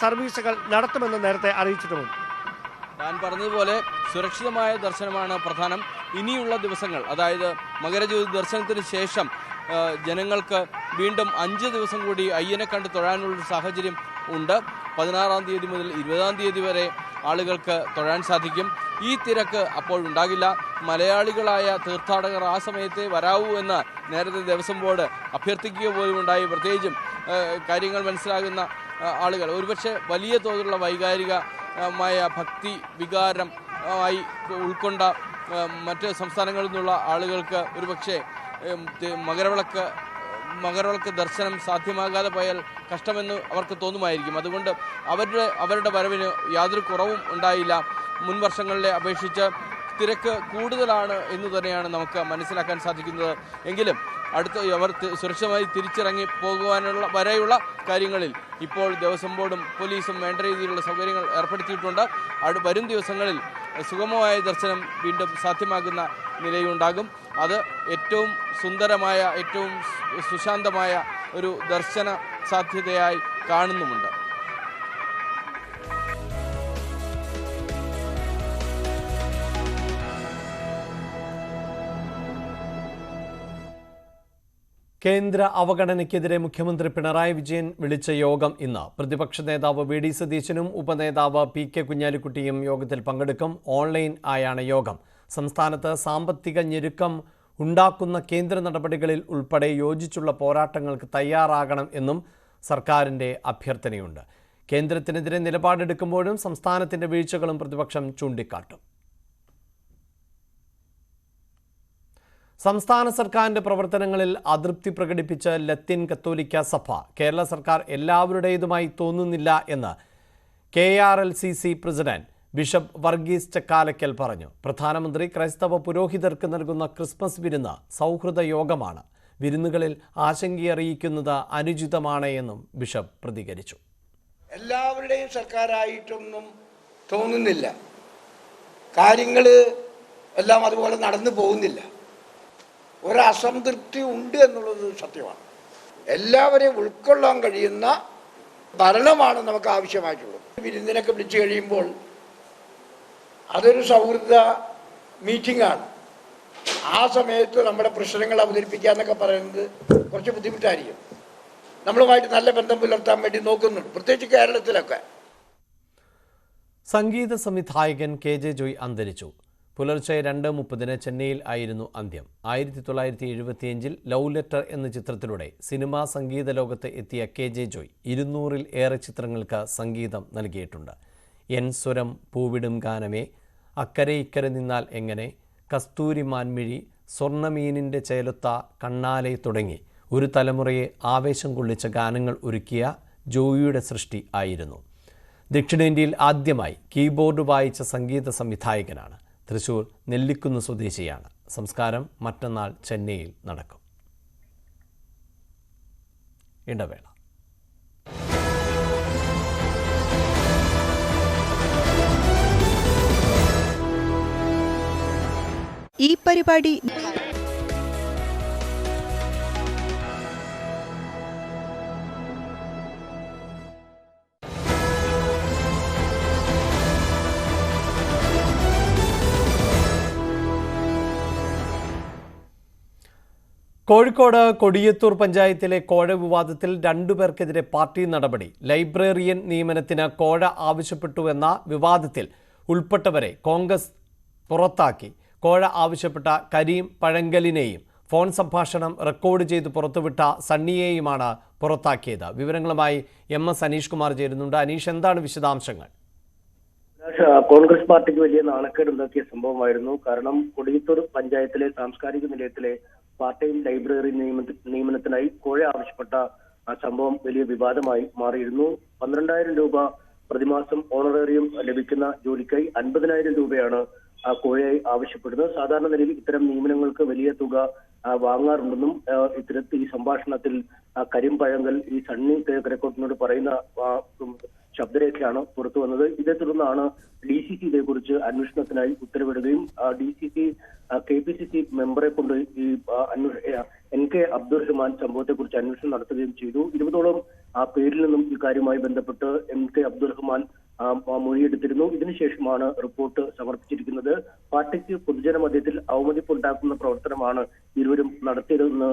സർവീസുകൾ നടത്തുമെന്ന് നേരത്തെ അറിയിച്ചിട്ടുമുണ്ട്. ഞാൻ പറഞ്ഞതുപോലെ സുരക്ഷിതമായ ദർശനമാണ് പ്രധാനം. ഇനിയുള്ള ദിവസങ്ങൾ, അതായത് മകരജ്യോതി ദർശനത്തിന് ശേഷം ജനങ്ങൾക്ക് വീണ്ടും 5 ദിവസം കൂടി അയ്യനെ കണ്ട് തൊഴാനുള്ളൊരു സാഹചര്യം ഉണ്ട്. 16-ാം തീയതി മുതൽ 20-ാം തീയതി വരെ ആളുകൾക്ക് തൊഴാൻ സാധിക്കും. ഈ തിരക്ക് അപ്പോഴുണ്ടാകില്ല. മലയാളികളായ തീർത്ഥാടകർ ആ സമയത്തെ വരാവൂ എന്ന് നേരത്തെ ദേവസ്വം ബോർഡ് അഭ്യർത്ഥിക്കുക പോലും ഉണ്ടായി. പ്രത്യേകിച്ചും കാര്യങ്ങൾ മനസ്സിലാകുന്ന ആളുകൾ ഒരുപക്ഷെ വലിയ തോതിലുള്ള വൈകാരികമായ ഭക്തി വികാരം ആയി ഉൾക്കൊണ്ട മറ്റ് സംസ്ഥാനങ്ങളിൽ നിന്നുള്ള ആളുകൾക്ക് ഒരുപക്ഷെ മകരവിളക്ക് ദർശനം സാധ്യമാകാതെ പോയാൽ കഷ്ടമെന്ന് അവർക്ക് തോന്നുമായിരിക്കും. അതുകൊണ്ട് അവരുടെ വരവിന് യാതൊരു കുറവും ഉണ്ടായില്ല. മുൻ വർഷങ്ങളിലെ അപേക്ഷിച്ച് തിരക്ക് കൂടുതലാണ് എന്ന് തന്നെയാണ് നമുക്ക് മനസ്സിലാക്കാൻ സാധിക്കുന്നത്. എങ്കിലും അവർ സുരക്ഷിതമായി തിരിച്ചിറങ്ങി പോകുവാനുള്ള വരെയുള്ള കാര്യങ്ങളിൽ ഇപ്പോൾ ദേവസ്വം ബോർഡും പോലീസും വേണ്ട രീതിയിലുള്ള സൗകര്യങ്ങൾ ഏർപ്പെടുത്തിയിട്ടുണ്ട്. വരും ദിവസങ്ങളിൽ സുഗമമായ ദർശനം വീണ്ടും സാധ്യമാകുന്ന നിലയുണ്ടാകും. അത് ഏറ്റവും സുന്ദരമായ, ഏറ്റവും സുശാന്തമായ ഒരു ദർശന സാധ്യതയായി കാണുന്നുമുണ്ട്. കേന്ദ്ര അവഗണനയ്ക്കെതിരെ മുഖ്യമന്ത്രി പിണറായി വിജയൻ വിളിച്ച യോഗം ഇന്ന്. പ്രതിപക്ഷ നേതാവ് വി ഡി സതീശനും ഉപനേതാവ് പി കെ കുഞ്ഞാലിക്കുട്ടിയും യോഗത്തിൽ പങ്കെടുക്കും. ഓൺലൈൻ ആയാണ് യോഗം. സംസ്ഥാനത്ത് സാമ്പത്തിക ഞെരുക്കം ഉണ്ടാക്കുന്ന കേന്ദ്ര നടപടികളിൽ ഉൾപ്പെടെ യോജിച്ചുള്ള പോരാട്ടങ്ങൾക്ക് തയ്യാറാകണം എന്നും സർക്കാരിൻ്റെ അഭ്യർത്ഥനയുണ്ട്. കേന്ദ്രത്തിനെതിരെ നിലപാടെടുക്കുമ്പോഴും സംസ്ഥാനത്തിൻ്റെ വീഴ്ചകളും പ്രതിപക്ഷം ചൂണ്ടിക്കാട്ടും. സംസ്ഥാന സർക്കാരിൻ്റെ പ്രവർത്തനങ്ങളിൽ അതൃപ്തി പ്രകടിപ്പിച്ച ലത്തീൻ കത്തോലിക്ക സഭ കേരള സർക്കാർ എല്ലാവരുടേതുമായി തോന്നുന്നില്ല എന്ന് KRLCC president bishop Varghese Chakkalakkal പറഞ്ഞു. പ്രധാനമന്ത്രി ക്രൈസ്തവ പുരോഹിതർക്ക് നൽകുന്ന ക്രിസ്മസ് വിരുന്ന് സൗഹൃദ യോഗമാണ്. വിരുന്നുകളിൽ ആശങ്കയറിയിക്കുന്നത് അനുചിതമാണ് എന്നും ബിഷപ്പ് പ്രതികരിച്ചു. എല്ലാവരുടെയും സർക്കാരായിട്ടൊന്നും തോന്നുന്നില്ല. കാര്യങ്ങൾ എല്ലാം അതുപോലെ നടന്നു പോകുന്നില്ല. ഒരസംതൃപ്തി ഉണ്ട് എന്നുള്ളത് സത്യമാണ്. എല്ലാവരെയും ഉൾക്കൊള്ളാൻ കഴിയുന്ന ഭരണമാണ് നമുക്ക് ആവശ്യമായിട്ടുള്ളത്. വിരുന്നിനൊക്കെ വിളിച്ചു കഴിയുമ്പോൾ അതൊരു സൗഹൃദ മീറ്റിംഗാണ്. ആ സമയത്ത് നമ്മുടെ പ്രശ്നങ്ങൾ അവതരിപ്പിക്കുക എന്നൊക്കെ പറയുന്നത് കുറച്ച് ബുദ്ധിമുട്ടായിരിക്കും. നമ്മളുമായിട്ട് നല്ല ബന്ധം പുലർത്താൻ വേണ്ടി നോക്കുന്നുണ്ട്, പ്രത്യേകിച്ച് കേരളത്തിലൊക്കെ. സംഗീത സംവിധായകൻ KJ ജോയ് അന്തരിച്ചു. പുലർച്ചെ 2:30 ചെന്നൈയിൽ ആയിരുന്നു അന്ത്യം. 1975 ലവ് ലെറ്റർ എന്ന ചിത്രത്തിലൂടെ സിനിമാ സംഗീത ലോകത്ത് എത്തിയ KJ ജോയ് 200-ൽ ഏറെ ചിത്രങ്ങൾക്ക് സംഗീതം നൽകിയിട്ടുണ്ട്. എൻ സ്വരം, പൂവിടും ഗാനമേ, അക്കരെ ഇക്കരെ നിന്നാൽ എങ്ങനെ, കസ്തൂരി മാൻമിഴി, സ്വർണ്ണമീനിൻ്റെ ചേലൊത്ത, കണ്ണാലെ തുടങ്ങി ഒരു തലമുറയെ ആവേശം കൊള്ളിച്ച ഗാനങ്ങൾ ഒരുക്കിയ ജോയിയുടെ സൃഷ്ടി ആയിരുന്നു. ദക്ഷിണേന്ത്യയിൽ ആദ്യമായി കീബോർഡ് വായിച്ച സംഗീത സംവിധായകനാണ്. തൃശൂർ നെല്ലിക്കുന്ന് സ്വദേശിയാണ്. സംസ്കാരം മറ്റന്നാൾ ചെന്നൈയിൽ നടക്കും. ഇടവേള. ഈ പരിപാടി കോഴിക്കോട് കൊടിയത്തൂർ പഞ്ചായത്തിലെ കോഴ വിവാദത്തിൽ 2 പേർക്കെതിരെ പാർട്ടി നടപടി. ലൈബ്രറിയൻ നിയമനത്തിന് കോഴ ആവശ്യപ്പെട്ടുവെന്ന വിവാദത്തിൽ ഉൾപ്പെട്ടവരെ കോൺഗ്രസ് പുറത്താക്കി. കോഴ ആവശ്യപ്പെട്ട കരീം പഴങ്കലിനെയും ഫോൺ സംഭാഷണം റെക്കോർഡ് ചെയ്ത് പുറത്തുവിട്ട സണ്ണിയെയുമാണ് പുറത്താക്കിയത്. വിവരങ്ങളുമായി MS അനീഷ് കുമാർ ചേരുന്നുണ്ട്. അനീഷ്, എന്താണ് വിശദാംശങ്ങൾ? കോൺഗ്രസ് പാർട്ടിക്ക് വലിയ നാണക്കേട് ഉണ്ടാക്കിയ സംഭവമായിരുന്നു. കാരണം കൊടിയത്തൂർ പഞ്ചായത്തിലെ സാംസ്കാരിക നിലയത്തിലെ പാർട്ടി ലൈബ്രറി നിയമനത്തിനായി കോഴ ആവശ്യപ്പെട്ട ആ സംഭവം വലിയ വിവാദമായി മാറിയിരുന്നു. 12,000 രൂപ പ്രതിമാസം ഓണറേറിയം ലഭിക്കുന്ന ജോലിക്കായി 50,000 രൂപയാണ് ആ കോഴയായി ആവശ്യപ്പെടുന്നത്. സാധാരണ നിലയിൽ ഇത്തരം നിയമനങ്ങൾക്ക് വലിയ തുക വാങ്ങാറുണ്ടെന്നും ഇത്തരത്തിൽ ഈ സംഭാഷണത്തിൽ കരീം പഴങ്കൽ ഈ സണ്ണി റെക്കോർഡിനോട് പറയുന്ന ശബ്ദരേഖയാണ് പുറത്തു വന്നത്. ഇതേ തുടർന്നാണ് DCC ഇതേക്കുറിച്ച് അന്വേഷണത്തിനായി ഉത്തരവിടുകയും DCC KPCC മെമ്പറെ കൊണ്ട് ഈ NK അബ്ദുറഹ്മാൻ സംഭവത്തെക്കുറിച്ച് അന്വേഷണം നടത്തുകയും ചെയ്തു. 20ഓളം പേരിൽ നിന്നും ഈ കാര്യവുമായി ബന്ധപ്പെട്ട് NK അബ്ദുറഹ്മാൻ മൊഴിയെടുത്തിരുന്നു. ഇതിനുശേഷമാണ് റിപ്പോർട്ട് സമർപ്പിച്ചിരിക്കുന്നത്. പാർട്ടിക്ക് പൊതുജന മധ്യത്തിൽ അവമതിപ്പുണ്ടാക്കുന്ന പ്രവർത്തനമാണ് ഇരുവരും നടത്തിയതെന്ന്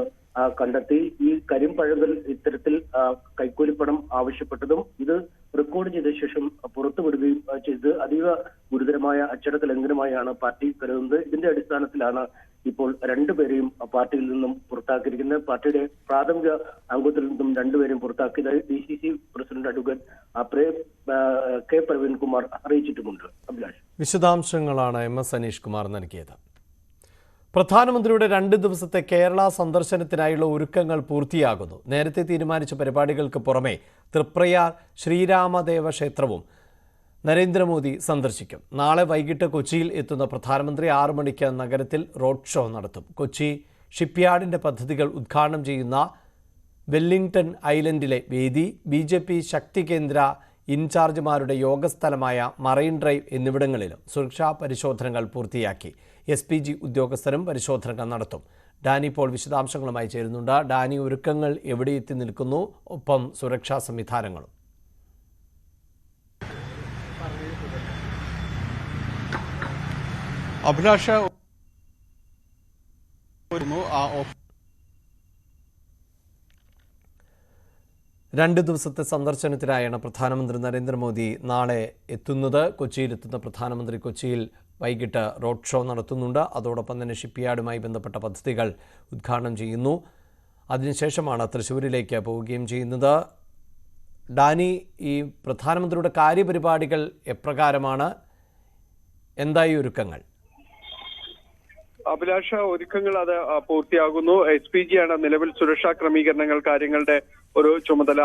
കണ്ടെത്തി. ഈ കരീം പഴങ്കൽ ഇത്തരത്തിൽ കൈക്കൂലിപ്പണം ആവശ്യപ്പെട്ടതും ഇത് റെക്കോർഡ് ചെയ്ത ശേഷം പുറത്തുവിടുകയും ചെയ്ത് അതീവ ഗുരുതരമായ അച്ചടക്ക ലംഘനമായാണ് പാർട്ടി കരുതുന്നത്. ഇതിന്റെ അടിസ്ഥാനത്തിലാണ് ഇപ്പോൾ 2 പേരെയും പാർട്ടിയിൽ നിന്നും പുറത്താക്കിയിരിക്കുന്നത്. പാർട്ടിയുടെ പ്രാഥമിക അംഗത്തിൽ നിന്നും 2 പേരെയും പുറത്താക്കിയതായി DCC president advocate K Praveen Kumar അറിയിച്ചിട്ടുമുണ്ട്. അഭിലാഷ്, വിശദാംശങ്ങളാണ് MS അനീഷ് കുമാർ നൽകിയത്. പ്രധാനമന്ത്രിയുടെ 2 ദിവസത്തെ കേരള സന്ദർശനത്തിനായുള്ള ഒരുക്കങ്ങൾ പൂർത്തിയാകുന്നു. നേരത്തെ തീരുമാനിച്ച പരിപാടികൾക്ക് പുറമെ തൃപ്രയാർ ശ്രീരാമദേവ ക്ഷേത്രവും നരേന്ദ്രമോദി സന്ദർശിക്കും. നാളെ വൈകിട്ട് കൊച്ചിയിൽ എത്തുന്ന പ്രധാനമന്ത്രി 6 മണിക്ക് നഗരത്തിൽ റോഡ് ഷോ നടത്തും. കൊച്ചി ഷിപ്പ്യാർഡിൻ്റെ പദ്ധതികൾ ഉദ്ഘാടനം ചെയ്യുന്ന വെല്ലിംഗ്ടൺ ഐലൻഡിലെ വേദി, BJP ശക്തി കേന്ദ്ര ഇൻചാർജുമാരുടെ യോഗസ്ഥലമായ മറൈൻ ഡ്രൈവ് എന്നിവിടങ്ങളിലും സുരക്ഷാ പരിശോധനകൾ പൂർത്തിയാക്കി. SPG ഉദ്യോഗസ്ഥരും പരിശോധനകൾ നടത്തും. ഡാനി പോൾ വിശദാംശങ്ങളുമായി ചേരുന്നുണ്ട്. ഡാനി, ഒരുക്കങ്ങൾ എവിടെ എത്തി നിൽക്കുന്നു? ഒപ്പം സുരക്ഷാ സംവിധാനങ്ങളും. അഭിലാഷ 2 ദിവസത്തെ സന്ദർശനത്തിനായാണ് പ്രധാനമന്ത്രി നരേന്ദ്രമോദി നാളെ എത്തുന്നത്. കൊച്ചിയിലെത്തുന്ന പ്രധാനമന്ത്രി കൊച്ചിയിൽ വൈകിട്ട് റോഡ് ഷോ നടത്തുന്നുണ്ട്. അതോടൊപ്പം തന്നെ ഷിപ്പ്യാർഡുമായി ബന്ധപ്പെട്ട പദ്ധതികൾ ഉദ്ഘാടനം ചെയ്യുന്നു. അതിനുശേഷമാണ് തൃശ്ശൂരിലേക്ക് പോവുകയും ചെയ്യുന്നത്. ഡാനി, ഈ പ്രധാനമന്ത്രിയുടെ കാര്യപരിപാടികൾ എപ്രകാരമാണ്? എന്തായി ഒരുക്കങ്ങൾ? അഭിലാഷ, ഒരുക്കങ്ങൾ അത് പൂർത്തിയാകുന്നു. SPG ആണ് നിലവിൽ സുരക്ഷാ ക്രമീകരണങ്ങൾ കാര്യങ്ങളുടെ ഒരു ചുമതല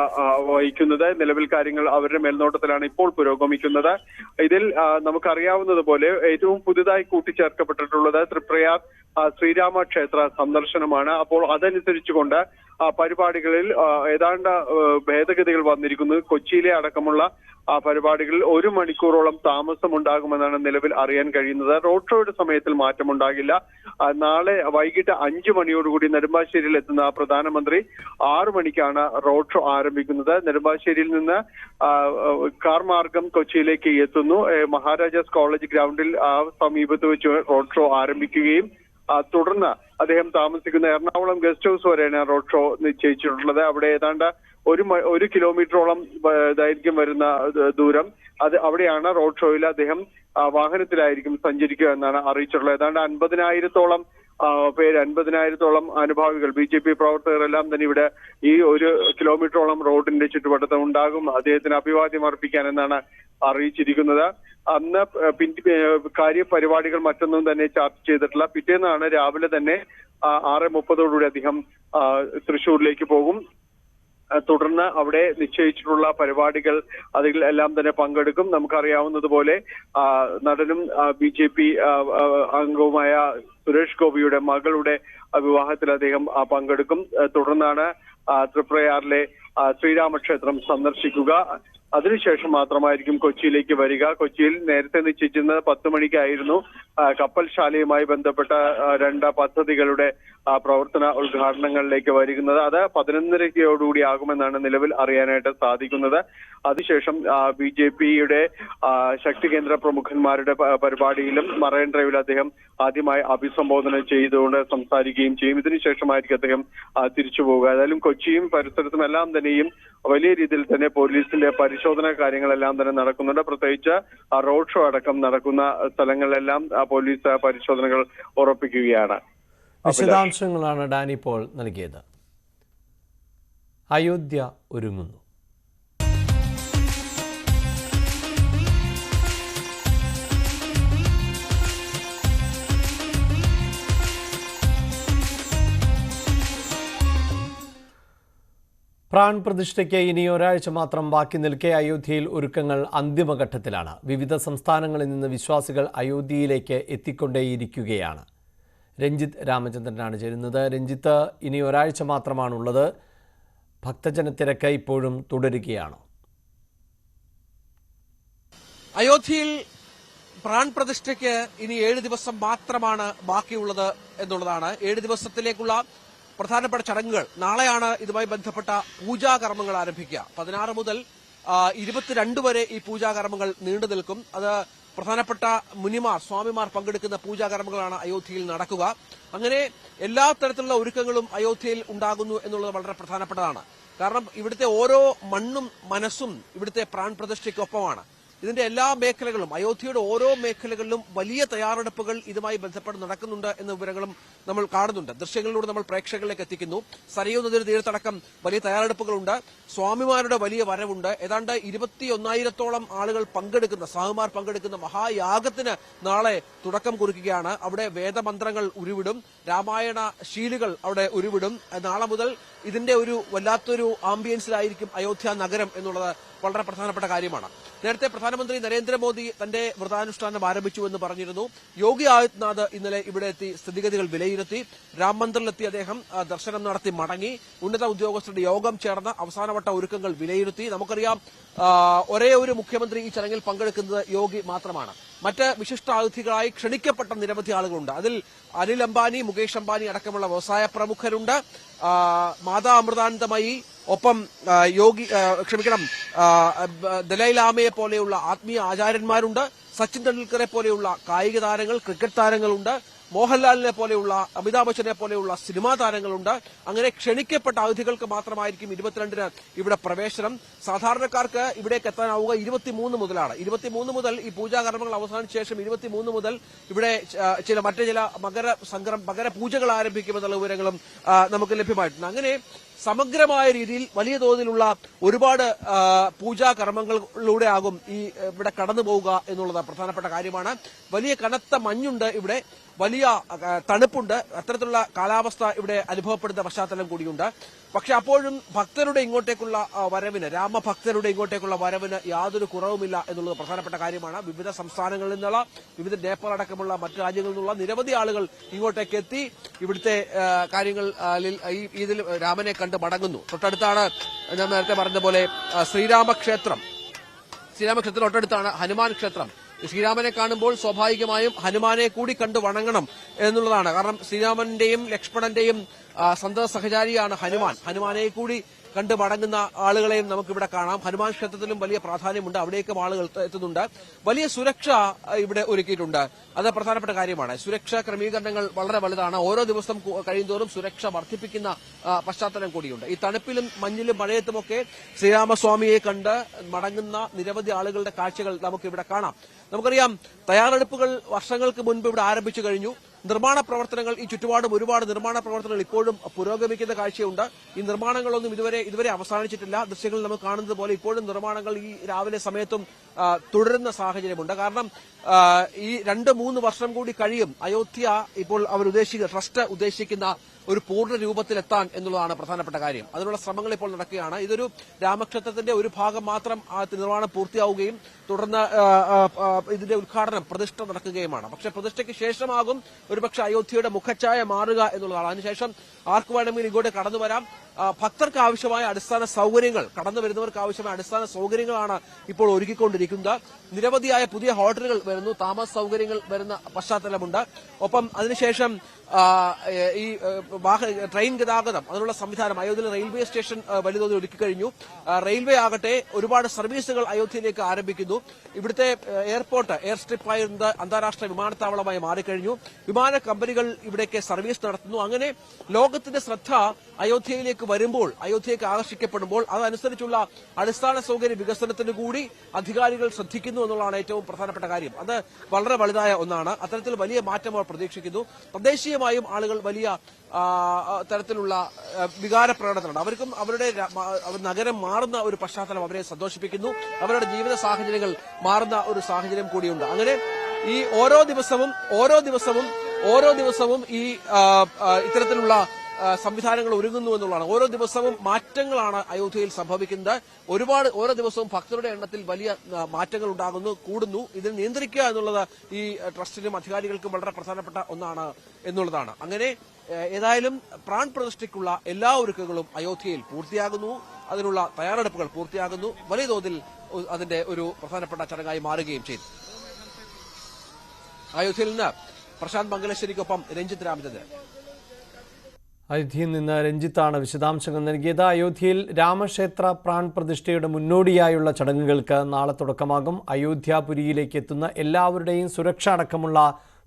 വഹിക്കുന്നത്. നിലവിൽ കാര്യങ്ങൾ അവരുടെ മേൽനോട്ടത്തിലാണ് ഇപ്പോൾ പുരോഗമിക്കുന്നത്. ഇതിൽ നമുക്കറിയാവുന്നതുപോലെ ഏറ്റവും പുതുതായി കൂട്ടിച്ചേർക്കപ്പെട്ടിട്ടുള്ളത് തൃപ്രയാർ ശ്രീരാമ ക്ഷേത്ര സന്ദർശനമാണ്. അപ്പോൾ അതനുസരിച്ചുകൊണ്ട് പരിപാടികളിൽ ഏതാണ്ട് ഭേദഗതികൾ വന്നിരിക്കുന്നു. കൊച്ചിയിലെ അടക്കമുള്ള പരിപാടികളിൽ 1 മണിക്കൂറോളം താമസമുണ്ടാകുമെന്നാണ് നിലവിൽ അറിയാൻ കഴിയുന്നത്. റോഡ് ഷോയുടെ സമയത്തിൽ മാറ്റമുണ്ടാകില്ല. നാളെ വൈകിട്ട് 5 മണിയോടുകൂടി നെടുമ്പാശ്ശേരിയിൽ എത്തുന്ന പ്രധാനമന്ത്രി 6 മണിക്കാണ് റോഡ് ഷോ ആരംഭിക്കുന്നത്. നെടുമ്പാശ്ശേരിയിൽ നിന്ന് കാർ മാർഗം കൊച്ചിയിലേക്ക് എത്തുന്നു. മഹാരാജാസ് കോളേജ് ഗ്രൗണ്ടിൽ സമീപത്ത് വെച്ച് റോഡ് ഷോ ആരംഭിക്കുകയും തുടർന്ന് അദ്ദേഹം താമസിക്കുന്ന എറണാകുളം ഗസ്റ്റ് ഹൗസ് വരെയാണ് റോഡ് ഷോ നിശ്ചയിച്ചിട്ടുള്ളത്. അവിടെ ഏതാണ്ട് 1 കിലോമീറ്ററോളം ദൈർഘ്യം വരുന്ന ദൂരം അവിടെയാണ് റോഡ് ഷോയിൽ അദ്ദേഹം വാഹനത്തിലായിരിക്കും സഞ്ചരിക്കുക എന്നാണ് അറിയിച്ചിട്ടുള്ളത്. ഏതാണ്ട് 50,000-ഓളം പേര്, 50,000-ഓളം അനുഭാവികൾ, BJP പ്രവർത്തകരെല്ലാം തന്നെ ഇവിടെ ഈ 1 കിലോമീറ്ററോളം റോഡിന്റെ ചുറ്റുവട്ടത്ത് ഉണ്ടാകും. അദ്ദേഹത്തിന് അഭിവാദ്യം അർപ്പിക്കാൻ എന്നാണ് അറിയിച്ചിരിക്കുന്നത്. അന്ന് കാര്യപരിപാടികൾ മറ്റൊന്നും തന്നെ ചർച്ച ചെയ്തിട്ടില്ല. പിറ്റേന്നാണ് രാവിലെ തന്നെ 6:30 അദ്ദേഹം തൃശ്ശൂരിലേക്ക് പോകും. തുടർന്ന് അവിടെ നിശ്ചയിച്ചിട്ടുള്ള പരിപാടികൾ അതിലെല്ലാം തന്നെ പങ്കെടുക്കും. നമുക്കറിയാവുന്നതുപോലെ നടനും BJP അംഗവുമായ സുരേഷ് ഗോപിയുടെ മകളുടെ വിവാഹത്തിൽ അദ്ദേഹം പങ്കെടുക്കും. തുടർന്നാണ് തൃപ്രയാറിലെ ശ്രീരാമക്ഷേത്രം സന്ദർശിക്കുക. അതിനുശേഷം മാത്രമായിരിക്കും കൊച്ചിയിലേക്ക് വരിക. കൊച്ചിയിൽ നേരത്തെ നിശ്ചയിച്ചിരുന്നത് 10 മണിക്കായിരുന്നു. കപ്പൽശാലയുമായി ബന്ധപ്പെട്ട 2 പദ്ധതികളുടെ പ്രവർത്തന ഉദ്ഘാടനങ്ങളിലേക്ക് വരുന്നത്. അത് 11:30 ആകുമെന്നാണ് നിലവിൽ അറിയാനായിട്ട് സാധിക്കുന്നത്. അതിനുശേഷം BJPയുടെ ശക്തി കേന്ദ്ര പ്രമുഖന്മാരുടെ പരിപാടിയിലും മറൈൻ ഡ്രൈവിൽ അദ്ദേഹം ആദ്യമായി അഭിസംബോധന ചെയ്തുകൊണ്ട് സംസാരിക്കുകയും ചെയ്യും. ഇതിനുശേഷമായിരിക്കും അദ്ദേഹം തിരിച്ചു പോവുക. ഏതായാലും കൊച്ചിയും പരിസരത്തും എല്ലാം തന്നെയും വലിയ രീതിയിൽ തന്നെ പോലീസിന്റെ പരിശോധന കാര്യങ്ങളെല്ലാം തന്നെ നടക്കുന്നുണ്ട്. പ്രത്യേകിച്ച് റോഡ് ഷോ അടക്കം നടക്കുന്ന സ്ഥലങ്ങളിലെല്ലാം പോലീസ് പരിശോധനകൾ ഉറപ്പിക്കുകയാണ്. വിശദാംശങ്ങളാണ് ഡാനി പോൾ നൽകിയത്. അയോധ്യ ഒരുങ്ങുന്നു. പ്രാൺ പ്രതിഷ്ഠയ്ക്ക് ഇനി ഒരാഴ്ച മാത്രം ബാക്കി നിൽക്കെ അയോധ്യയിൽ ഒരുക്കങ്ങൾ അന്തിമഘട്ടത്തിലാണ്. വിവിധ സംസ്ഥാനങ്ങളിൽ നിന്ന് വിശ്വാസികൾ അയോധ്യയിലേക്ക് എത്തിക്കൊണ്ടേയിരിക്കുകയാണ്. രഞ്ജിത്ത് രാമചന്ദ്രനാണ് ചേരുന്നത്. രഞ്ജിത്ത്, ഇനി ഒരാഴ്ച മാത്രമാണുള്ളത്. ഭക്തജനത്തിരക്ക് ഇപ്പോഴും തുടരുകയാണോ? അയോധ്യയിൽ പ്രാൺ പ്രതിഷ്ഠയ്ക്ക് ഇനി 7 ദിവസം മാത്രമാണ് ബാക്കിയുള്ളത് എന്നുള്ളതാണ്. 7 ദിവസത്തിലേക്കുള്ള പ്രധാനപ്പെട്ട ചടങ്ങുകൾ നാളെയാണ്. ഇതുമായി ബന്ധപ്പെട്ട പൂജാകർമ്മങ്ങൾ ആരംഭിക്കുക. 16 മുതൽ 22 വരെ ഈ പൂജാകർമ്മങ്ങൾ നീണ്ടു നിൽക്കും. അത് പ്രധാനപ്പെട്ട മുനിമാർ, സ്വാമിമാർ പങ്കെടുക്കുന്ന പൂജാകർമ്മങ്ങളാണ് അയോധ്യയിൽ നടക്കുക. അങ്ങനെ എല്ലാ തരത്തിലുള്ള ഒരുക്കങ്ങളും അയോധ്യയിൽ ഉണ്ടാകുന്നു എന്നുള്ളത് വളരെ പ്രധാനപ്പെട്ടതാണ്. കാരണം ഇവിടുത്തെ ഓരോ മണ്ണും മനസ്സും ഇവിടുത്തെ പ്രാൺ പ്രതിഷ്ഠയ്ക്കൊപ്പമാണ്. ഇതിന്റെ എല്ലാ മേഖലകളും, അയോധ്യയുടെ ഓരോ മേഖലകളിലും വലിയ തയ്യാറെടുപ്പുകൾ ഇതുമായി ബന്ധപ്പെട്ട് നടക്കുന്നുണ്ട് എന്ന വിവരങ്ങളും നമ്മൾ കാണുന്നുണ്ട്. ദൃശ്യങ്ങളിലൂടെ നമ്മൾ പ്രേക്ഷകരിലേക്ക് എത്തിക്കുന്നു. സരയൂ നദിയുടെ തീരത്തടക്കം വലിയ തയ്യാറെടുപ്പുകളുണ്ട്. സ്വാമിമാരുടെ വലിയ വരവുണ്ട്. ഏതാണ്ട് 21,000-ഓളം ആളുകൾ പങ്കെടുക്കുന്ന, സ്വാമിമാർ പങ്കെടുക്കുന്ന മഹായാഗത്തിന് നാളെ തുടക്കം കുറിക്കുകയാണ്. അവിടെ വേദമന്ത്രങ്ങൾ ഉരുവിടും, രാമായണ ശീലുകൾ അവിടെ ഉരുവിടും. നാളെ മുതൽ ഇതിന്റെ ഒരു വല്ലാത്തൊരു ആംബിയൻസിലായിരിക്കും അയോധ്യ നഗരം എന്നുള്ളത് വളരെ പ്രധാനപ്പെട്ട കാര്യമാണ്. നേരത്തെ പ്രധാനമന്ത്രി നരേന്ദ്രമോദി തന്റെ വ്രതാനുഷ്ഠാനം ആരംഭിച്ചു എന്ന് പറഞ്ഞിരുന്നു. യോഗി ആദിത്യനാഥ് ഇന്നലെ ഇവിടെ എത്തി സ്ഥിതിഗതികൾ വിലയിരുത്തി. രാം മന്ദിറിലെത്തി അദ്ദേഹം ദർശനം നടത്തി മടങ്ങി. ഉന്നത ഉദ്യോഗസ്ഥരുടെ യോഗം ചേർന്ന് അവസാനവട്ട ഒരുക്കങ്ങൾ വിലയിരുത്തി. നമുക്കറിയാം, ഒരേ ഒരു മുഖ്യമന്ത്രി ഈ ചടങ്ങിൽ പങ്കെടുക്കുന്നത് യോഗി മാത്രമാണ്. മറ്റ് വിശിഷ്ടാതിഥികളായി ക്ഷണിക്കപ്പെട്ട നിരവധി ആളുകളുണ്ട്. അതിൽ അനിൽ അംബാനി, മുകേഷ് അംബാനി അടക്കമുള്ള വ്യവസായ പ്രമുഖരുണ്ട്. മാതാ അമൃതാനന്ദമയി, ഒപ്പം ദലൈലാമയെ പോലെയുള്ള ആത്മീയ ആചാര്യന്മാരുണ്ട്. സച്ചിൻ തെണ്ടുൽക്കറെ പോലെയുള്ള കായിക താരങ്ങൾ, ക്രിക്കറ്റ് താരങ്ങളുണ്ട്. മോഹൻലാലിനെ പോലെയുള്ള, അമിതാഭ് ബച്ചനെ പോലെയുള്ള സിനിമാ താരങ്ങളുണ്ട്. അങ്ങനെ ക്ഷണിക്കപ്പെട്ട അതിഥികൾക്ക് മാത്രമായിരിക്കും 22-ന് ഇവിടെ പ്രവേശനം. സാധാരണക്കാർക്ക് ഇവിടേക്ക് എത്താനാവുക 23 മുതലാണ്. 23 മുതൽ ഈ പൂജാകർമ്മങ്ങൾ അവസാനിച്ച ശേഷം 23 മുതൽ ഇവിടെ മറ്റു ചില മകരപൂജകൾ ആരംഭിക്കുമെന്നുള്ള വിവരങ്ങളും നമുക്ക് ലഭ്യമായിട്ടുണ്ട്. അങ്ങനെ സമഗ്രമായ രീതിയിൽ വലിയ തോതിലുള്ള ഒരുപാട് പൂജാ കർമ്മങ്ങളിലൂടെ ആകും ഈ ഇവിടെ കടന്നു പോവുക എന്നുള്ളത് പ്രധാനപ്പെട്ട കാര്യമാണ്. വലിയ കനത്ത മഞ്ഞുണ്ട് ഇവിടെ, വലിയ തണുപ്പുണ്ട്. അത്തരത്തിലുള്ള കാലാവസ്ഥ ഇവിടെ അനുഭവപ്പെടുന്ന പശ്ചാത്തലം കൂടിയുണ്ട്. പക്ഷെ അപ്പോഴും ഭക്തരുടെ ഇങ്ങോട്ടേക്കുള്ള വരവിന്, രാമഭക്തരുടെ ഇങ്ങോട്ടേക്കുള്ള വരവിന് യാതൊരു കുറവുമില്ല എന്നുള്ളത് പ്രധാനപ്പെട്ട കാര്യമാണ്. വിവിധ സംസ്ഥാനങ്ങളിൽ നിന്നുള്ള, വിവിധ നേപ്പാൾ അടക്കമുള്ള മറ്റു രാജ്യങ്ങളിൽ നിന്നുള്ള നിരവധി ആളുകൾ ഇങ്ങോട്ടേക്ക് എത്തി ഇവിടുത്തെ കാര്യങ്ങൾ ഇതിൽ രാമനെ കണ്ട് മടങ്ങുന്നു. തൊട്ടടുത്താണ് ഞാൻ നേരത്തെ പറഞ്ഞതുപോലെ ശ്രീരാമക്ഷേത്രം തൊട്ടടുത്താണ് ഹനുമാൻ ക്ഷേത്രം. ശ്രീരാമനെ കാണുമ്പോൾ സ്വാഭാവികമായും ഹനുമാനെ കൂടി കണ്ടു വണങ്ങണം എന്നുള്ളതാണ്. കാരണം ശ്രീരാമന്റെയും ലക്ഷ്മണന്റെയും സന്തത സഹചാരിയാണ് ഹനുമാനെ കൂടി കണ്ട് മടങ്ങുന്ന ആളുകളെയും നമുക്കിവിടെ കാണാം. ഹനുമാൻ ക്ഷേത്രത്തിലും വലിയ പ്രാധാന്യമുണ്ട്, അവിടേക്കും ആളുകൾ എത്തുന്നുണ്ട്. വലിയ സുരക്ഷ ഇവിടെ ഒരുക്കിയിട്ടുണ്ട്, അത് പ്രധാനപ്പെട്ട കാര്യമാണ്. സുരക്ഷാ ക്രമീകരണങ്ങൾ വളരെ വലുതാണ്. ഓരോ ദിവസം കഴിയുന്തോറും സുരക്ഷ വർദ്ധിപ്പിക്കുന്ന പശ്ചാത്തലം കൂടിയുണ്ട്. ഈ തണുപ്പിലും മഞ്ഞിലും മഴയത്തുമൊക്കെ ശ്രീരാമസ്വാമിയെ കണ്ട് മടങ്ങുന്ന നിരവധി ആളുകളുടെ കാഴ്ചകൾ നമുക്കിവിടെ കാണാം. നമുക്കറിയാം, തയ്യാറെടുപ്പുകൾ വർഷങ്ങൾക്ക് മുൻപ് ഇവിടെ ആരംഭിച്ചു കഴിഞ്ഞു. നിർമ്മാണ പ്രവർത്തനങ്ങൾ ഈ ചുറ്റുപാടും ഒരുപാട് നിർമ്മാണ പ്രവർത്തനങ്ങൾ ഇപ്പോഴും പുരോഗമിക്കുന്ന കാഴ്ചയുണ്ട്. ഈ നിർമ്മാണങ്ങളൊന്നും ഇതുവരെ അവസാനിച്ചിട്ടില്ല. ദൃശ്യങ്ങൾ നമുക്ക് കാണുന്നത് പോലെ ഇപ്പോഴും നിർമ്മാണങ്ങൾ ഈ രാവിലെ സമയത്തും തുടരുന്ന സാഹചര്യമുണ്ട്. കാരണം ഈ 2-3 വർഷം കൂടി കഴിയും അയോധ്യ ഇപ്പോൾ ട്രസ്റ്റ് ഉദ്ദേശിക്കുന്ന ഒരു പൂർണ്ണ രൂപത്തിലെത്താൻ എന്നുള്ളതാണ് പ്രധാനപ്പെട്ട കാര്യം. അതിനുള്ള ശ്രമങ്ങൾ ഇപ്പോൾ നടക്കുകയാണ്. ഇതൊരു രാമക്ഷേത്രത്തിന്റെ ഒരു ഭാഗം മാത്രം നിർമ്മാണം പൂർത്തിയാവുകയും തുടർന്ന് ഇതിന്റെ ഉദ്ഘാടനം, പ്രതിഷ്ഠ നടക്കുകയുമാണ്. പക്ഷേ പ്രതിഷ്ഠയ്ക്ക് ശേഷമാകും ഒരുപക്ഷെ അയോധ്യയുടെ മുഖച്ഛായ മാറുക എന്നുള്ളതാണ്. അതിനുശേഷം ആർക്ക് വേണമെങ്കിലും ഇങ്ങോട്ട് കടന്നു വരാം. ഭക്തർക്ക് ആവശ്യമായ അടിസ്ഥാന സൗകര്യങ്ങൾ, കടന്നു വരുന്നവർക്ക് ആവശ്യമായ അടിസ്ഥാന സൗകര്യങ്ങളാണ് ഇപ്പോൾ ഒരുക്കിക്കൊണ്ടിരിക്കുന്നത്. നിരവധിയായ പുതിയ ഹോട്ടലുകൾ വരുന്നു, താമസ സൗകര്യങ്ങൾ വരുന്ന പശ്ചാത്തലമുണ്ട്. ഒപ്പം അതിനുശേഷം ഈ ട്രെയിൻ ഗതാഗതം, അതിനുള്ള സംവിധാനം അയോധ്യയിലെ റെയിൽവേ സ്റ്റേഷൻ വലിയ തോതിൽ ഒരുക്കിക്കഴിഞ്ഞു. റെയിൽവേ ആകട്ടെ ഒരുപാട് സർവീസുകൾ അയോധ്യയിലേക്ക് ആരംഭിക്കുന്നു. ഇവിടുത്തെ എയർപോർട്ട്, എയർ സ്ട്രിപ്പ് ആയിരുന്നത് അന്താരാഷ്ട്ര വിമാനത്താവളമായി മാറിക്കഴിഞ്ഞു. വിമാന കമ്പനികൾ ഇവിടേക്ക് സർവീസ് നടത്തുന്നു. അങ്ങനെ ലോകത്തിന്റെ ശ്രദ്ധ അയോധ്യയിലേക്ക് വരുമ്പോൾ, അയോധ്യയിലേക്ക് ആകർഷിക്കപ്പെടുമ്പോൾ അതനുസരിച്ചുള്ള അടിസ്ഥാന സൗകര്യ വികസനത്തിന് കൂടി അധികാരികൾ ശ്രദ്ധിക്കുന്നു എന്നുള്ളതാണ് ഏറ്റവും പ്രധാനപ്പെട്ട കാര്യം. അത് വളരെ വലുതായ ഒന്നാണ്. അത്തരത്തിൽ വലിയ മാറ്റം അവർ പ്രതീക്ഷിക്കുന്നു. തദ്ദേശീയമായും ആളുകൾ വലിയ തരത്തിലുള്ള വികാര പ്രകടനത്തിലാണ്. അവർക്കും അവരുടെ നഗരം മാറുന്ന ഒരു പശ്ചാത്തലം അവരെ സന്തോഷിപ്പിക്കുന്നു. അവരുടെ ജീവിത സാഹചര്യങ്ങൾ മാറുന്ന ഒരു സാഹചര്യം കൂടിയുണ്ട്. അങ്ങനെ ഈ ഓരോ ദിവസവും ഈ ഇത്തരത്തിലുള്ള സംവിധാനങ്ങൾ ഒരുങ്ങുന്നു എന്നുള്ളതാണ്. ഓരോ ദിവസവും മാറ്റങ്ങളാണ് അയോധ്യയിൽ സംഭവിക്കുന്നത്. ഓരോ ദിവസവും ഭക്തരുടെ എണ്ണത്തിൽ വലിയ മാറ്റങ്ങൾ കൂടുന്നു. ഇതിനെ നിയന്ത്രിക്കുക എന്നുള്ളത് ഈ ട്രസ്റ്റിനും അധികാരികൾക്കും വളരെ പ്രധാനപ്പെട്ട ഒന്നാണ് എന്നുള്ളതാണ്. അങ്ങനെ ഏതായാലും പ്രാൺ പ്രതിഷ്ഠയ്ക്കുള്ള എല്ലാ ഒരുക്കങ്ങളും അയോധ്യയിൽ പൂർത്തിയാകുന്നു. അതിനുള്ള തയ്യാറെടുപ്പുകൾ പൂർത്തിയാകുന്നു. വലിയ തോതിൽ അതിന്റെ ഒരു പ്രധാനപ്പെട്ട ചടങ്ങായി മാറുകയും ചെയ്തു. അയോധ്യയിൽ നിന്ന് പ്രശാന്ത് മംഗലശ്ശേരിക്കൊപ്പം രഞ്ജിത്ത് രാമചന്ദ്രൻ. അയോധ്യയിൽ നിന്ന് രഞ്ജിത്താണ് വിശദാംശങ്ങൾ നൽകിയത്. അയോധ്യയിൽ രാമക്ഷേത്ര പ്രാൺ പ്രതിഷ്ഠയുടെ മുന്നോടിയായുള്ള ചടങ്ങുകൾക്ക് നാളെ തുടക്കമാകും. അയോധ്യാപുരിയിലേക്ക് എത്തുന്ന എല്ലാവരുടെയും സുരക്ഷ അടക്കമുള്ള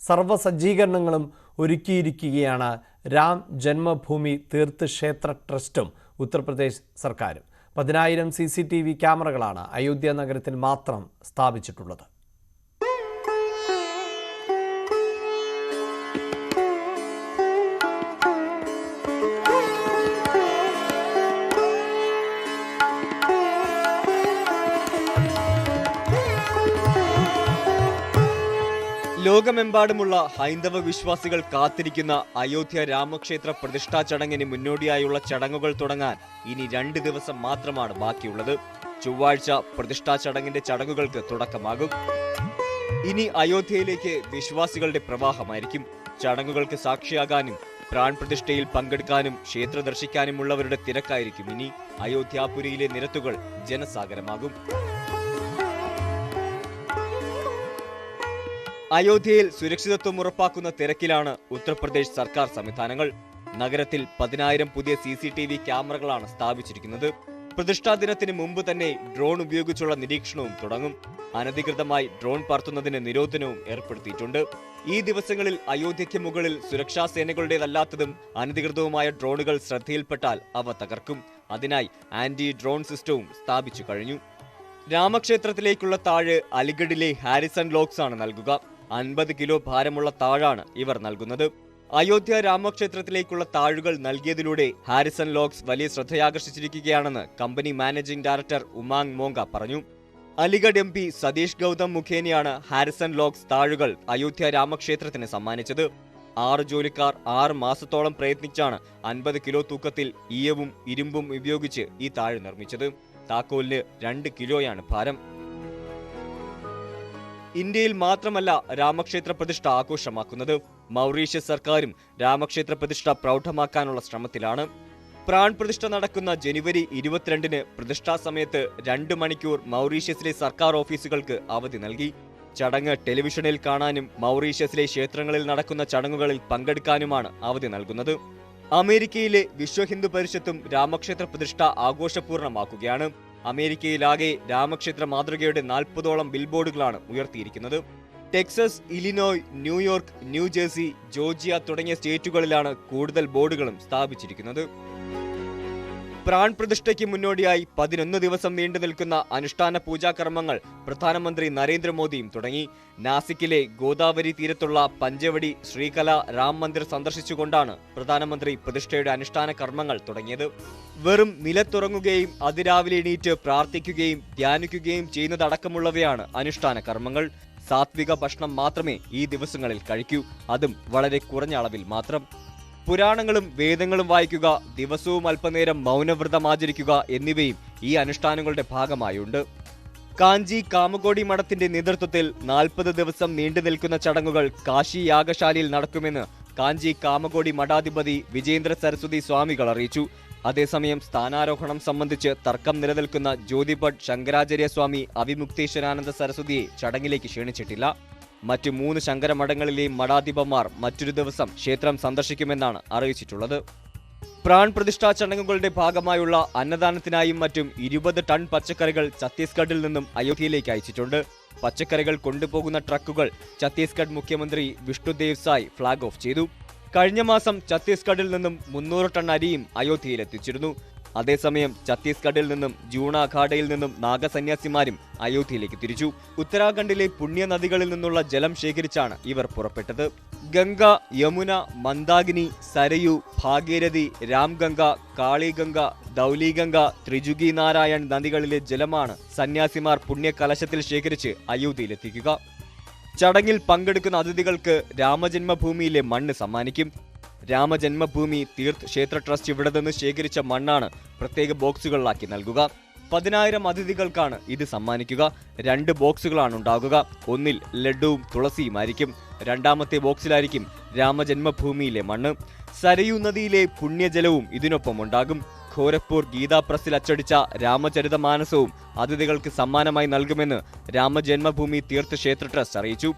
സർവ്വസജ്ജീകരണങ്ങളും ഒരുക്കിയിരിക്കുകയാണ് രാം ജന്മഭൂമി തീർത്ഥ് ക്ഷേത്ര ട്രസ്റ്റും ഉത്തർപ്രദേശ് സർക്കാരും. 10,000 CCTV ക്യാമറകളാണ് അയോധ്യ നഗരത്തിൽ മാത്രം സ്ഥാപിച്ചിട്ടുള്ളത്. ലോകമെമ്പാടുമുള്ള ഹൈന്ദവ വിശ്വാസികൾ കാത്തിരിക്കുന്ന അയോധ്യ രാമക്ഷേത്ര പ്രതിഷ്ഠാ ചടങ്ങിന് മുന്നോടിയായുള്ള ചടങ്ങുകൾ തുടങ്ങാൻ ഇനി 2 ദിവസം മാത്രമാണ് ബാക്കിയുള്ളത്. ചൊവ്വാഴ്ച പ്രതിഷ്ഠാ ചടങ്ങിന്റെ ചടങ്ങുകൾക്ക് തുടക്കമാകും. ഇനി അയോധ്യയിലേക്ക് വിശ്വാസികളുടെ പ്രവാഹമായിരിക്കും. ചടങ്ങുകൾക്ക് സാക്ഷിയാകാനും പ്രാൺ പ്രതിഷ്ഠയിൽ പങ്കെടുക്കാനും ക്ഷേത്ര ദർശിക്കാനുമുള്ളവരുടെ തിരക്കായിരിക്കും ഇനി. അയോധ്യാപുരിയിലെ നിരത്തുകൾ ജനസാഗരമാകും. അയോധ്യയിൽ സുരക്ഷിതത്വം ഉറപ്പാക്കുന്ന തിരക്കിലാണ് ഉത്തർപ്രദേശ് സർക്കാർ സംവിധാനങ്ങൾ. നഗരത്തിൽ 10,000 പുതിയ CCTV ക്യാമറകളാണ് സ്ഥാപിച്ചിരിക്കുന്നത്. പ്രതിഷ്ഠാ ദിനത്തിന് മുമ്പ് തന്നെ ഡ്രോൺ ഉപയോഗിച്ചുള്ള നിരീക്ഷണവും തുടങ്ങും. അനധികൃതമായി ഡ്രോൺ പറത്തുന്നതിന് നിരോധനവും ഏർപ്പെടുത്തിയിട്ടുണ്ട്. ഈ ദിവസങ്ങളിൽ അയോധ്യയ്ക്ക് മുകളിൽ സുരക്ഷാ സേനകളുടേതല്ലാത്തതും അനധികൃതവുമായ ഡ്രോണുകൾ ശ്രദ്ധയിൽപ്പെട്ടാൽ അവ തകർക്കും. അതിനായി ആന്റി ഡ്രോൺ സിസ്റ്റവും സ്ഥാപിച്ചു കഴിഞ്ഞു. രാമക്ഷേത്രത്തിലേക്കുള്ള താഴ് അലിഗഡിലെ ഹാരിസൺ ലോക്സ് ആണ് നൽകുക. 50 കിലോ ഭാരമുള്ള താഴാണ് ഇവർ നൽകുന്നത്. അയോധ്യ രാമക്ഷേത്രത്തിലേക്കുള്ള താഴുകൾ നൽകിയതിലൂടെ ഹാരിസൺ ലോക്സ് വലിയ ശ്രദ്ധയാകർഷിച്ചിരിക്കുകയാണെന്ന് company managing director Umang Monga പറഞ്ഞു. അലിഗഡ് MP സതീഷ് ഗൗതം മുഖേനയാണ് ഹാരിസൺ ലോക്സ് താഴുകൾ അയോധ്യ രാമക്ഷേത്രത്തിന് സമ്മാനിച്ചത്. 6 ജോലിക്കാർ 6 മാസത്തോളം പ്രയത്നിച്ചാണ് 50 കിലോ തൂക്കത്തിൽ ഈയവും ഇരുമ്പും ഉപയോഗിച്ച് ഈ താഴ് നിർമ്മിച്ചത്. താക്കോലിന് 2 കിലോയാണ് ഭാരം. ഇന്ത്യയിൽ മാത്രമല്ല രാമക്ഷേത്ര പ്രതിഷ്ഠ ആഘോഷമാക്കുന്നത്. മൗറീഷ്യസ് സർക്കാരും രാമക്ഷേത്ര പ്രതിഷ്ഠ പ്രൗഢമാക്കാനുള്ള ശ്രമത്തിലാണ്. പ്രാൺ പ്രതിഷ്ഠ നടക്കുന്ന ജനുവരി 22-ന് പ്രതിഷ്ഠാ സമയത്ത് 2 മണിക്കൂർ മൗറീഷ്യസിലെ സർക്കാർ ഓഫീസുകൾക്ക് അവധി നൽകി. ചടങ്ങ് ടെലിവിഷനിൽ കാണാനും മൗറീഷ്യസിലെ ക്ഷേത്രങ്ങളിൽ നടക്കുന്ന ചടങ്ങുകളിൽ പങ്കെടുക്കാനുമാണ് അവധി നൽകുന്നത്. അമേരിക്കയിലെ വിശ്വ ഹിന്ദു പരിഷത്തും രാമക്ഷേത്ര പ്രതിഷ്ഠ ആഘോഷപൂർണ്ണമാക്കുകയാണ്. അമേരിക്കയിലാകെ രാമക്ഷേത്ര മാതൃകയുടെ 40ഓളം ബിൽബോർഡുകളാണ് ഉയർത്തിയിരിക്കുന്നത്. Texas, Illinois, New York, New Jersey, Georgia തുടങ്ങിയ സ്റ്റേറ്റുകളിലാണ് കൂടുതൽ ബോർഡുകളും സ്ഥാപിച്ചിരിക്കുന്നത്. പ്രാൺ പ്രതിഷ്ഠയ്ക്ക് മുന്നോടിയായി 11 ദിവസം നീണ്ടു നിൽക്കുന്ന അനുഷ്ഠാന പൂജാകർമ്മങ്ങൾ പ്രധാനമന്ത്രി നരേന്ദ്രമോദിയും തുടങ്ങി. നാസിക്കിലെ ഗോദാവരി തീരത്തുള്ള പഞ്ചവടി ശ്രീകല രാം മന്ദിർ സന്ദർശിച്ചുകൊണ്ടാണ് പ്രധാനമന്ത്രി പ്രതിഷ്ഠയുടെ അനുഷ്ഠാന കർമ്മങ്ങൾ തുടങ്ങിയത്. വെറും നിലത്തുറങ്ങുകയും അതിരാവിലെ എണീറ്റ് പ്രാർത്ഥിക്കുകയും ധ്യാനിക്കുകയും ചെയ്യുന്നതടക്കമുള്ളവയാണ് അനുഷ്ഠാന കർമ്മങ്ങൾ. സാത്വിക ഭക്ഷണം മാത്രമേ ഈ ദിവസങ്ങളിൽ കഴിക്കൂ, അതും വളരെ കുറഞ്ഞ അളവിൽ മാത്രം. പുരാണങ്ങളും വേദങ്ങളും വായിക്കുക, ദിവസവും അല്പനേരം മൗനവ്രതം ആചരിക്കുക എന്നിവയും ഈ അനുഷ്ഠാനങ്ങളുടെ ഭാഗമായുണ്ട്. കാഞ്ചി കാമകോടി മഠത്തിന്റെ നേതൃത്വത്തിൽ 40 ദിവസം നീണ്ടു നിൽക്കുന്ന ചടങ്ങുകൾ കാശി യാഗശാലയിൽ നടക്കുമെന്ന് കാഞ്ചി കാമകോടി മഠാധിപതി വിജേന്ദ്ര സരസ്വതി സ്വാമികൾ അറിയിച്ചു. അതേസമയം സ്ഥാനാരോഹണം സംബന്ധിച്ച് തർക്കം നിലനിൽക്കുന്ന ജ്യോതിഭട്ട് ശങ്കരാചാര്യ സ്വാമി അവിമുക്തേശ്വരാനന്ദ സരസ്വതിയെ ചടങ്ങിലേക്ക് ക്ഷണിച്ചിട്ടില്ല. മറ്റു 3 ശങ്കരമഠങ്ങളിലെയും മഠാധിപന്മാർ മറ്റൊരു ദിവസം ക്ഷേത്രം സന്ദർശിക്കുമെന്നാണ് അറിയിച്ചിട്ടുള്ളത്. പ്രാൺ പ്രതിഷ്ഠാ ചടങ്ങുകളുടെ ഭാഗമായുള്ള അന്നദാനത്തിനായും മറ്റും 20 ടൺ പച്ചക്കറികൾ ഛത്തീസ്ഗഡിൽ നിന്നും അയോധ്യയിലേക്ക് അയച്ചിട്ടുണ്ട്. പച്ചക്കറികൾ കൊണ്ടുപോകുന്ന ട്രക്കുകൾ ഛത്തീസ്ഗഡ് മുഖ്യമന്ത്രി വിഷ്ണുദേവ് സായ് ഫ്ളാഗ് ഓഫ് ചെയ്തു. കഴിഞ്ഞ മാസം ഛത്തീസ്ഗഡിൽ നിന്നും 300 ടൺ അരിയും അയോധ്യയിലെത്തിച്ചിരുന്നു. അതേസമയം ഛത്തീസ്ഗഡിൽ നിന്നും ജൂണ അഖാഡയിൽ നിന്നും നാഗസന്യാസിമാരും അയോധ്യയിലേക്ക് തിരിച്ചു. ഉത്തരാഖണ്ഡിലെ പുണ്യ നദികളിൽ നിന്നുള്ള ജലം ശേഖരിച്ചാണ് ഇവർ പുറപ്പെട്ടത്. ഗംഗ, യമുന, മന്ദാകിനി, സരയു, ഭാഗീരഥി, രാംഗംഗ, കാളിഗംഗ, ദൗലിഗംഗ, ത്രിജുഗി നാരായൺ നദികളിലെ ജലമാണ് സന്യാസിമാർ പുണ്യകലശത്തിൽ ശേഖരിച്ച് അയോധ്യയിലെത്തിക്കുക. ചടങ്ങിൽ പങ്കെടുക്കുന്ന അതിഥികൾക്ക് രാമജന്മഭൂമിയിലെ മണ്ണ് സമ്മാനിക്കും. രാമജന്മഭൂമി തീർത്ഥ് ക്ഷേത്ര ട്രസ്റ്റ് ഇവിടെ നിന്ന് ശേഖരിച്ച മണ്ണാണ് പ്രത്യേക ബോക്സുകളിലാക്കി നൽകുക. 10,000 അതിഥികൾക്കാണ് ഇത് സമ്മാനിക്കുക. 2 ബോക്സുകളാണ് ഉണ്ടാകുക. ഒന്നിൽ ലഡുവും തുളസിയുമായിരിക്കും. 2ാമത്തെ ബോക്സിലായിരിക്കും രാമജന്മഭൂമിയിലെ മണ്ണ്. സരയൂ നദിയിലെ പുണ്യജലവും ഇതിനൊപ്പം ഉണ്ടാകും. ഖോരക്പൂർ ഗീതാ പ്രസിൽ അച്ചടിച്ച രാമചരിതമാനസവും അതിഥികൾക്ക് സമ്മാനമായി നൽകുമെന്ന് രാമജന്മഭൂമി തീർത്ഥ് ക്ഷേത്ര ട്രസ്റ്റ് അറിയിച്ചു.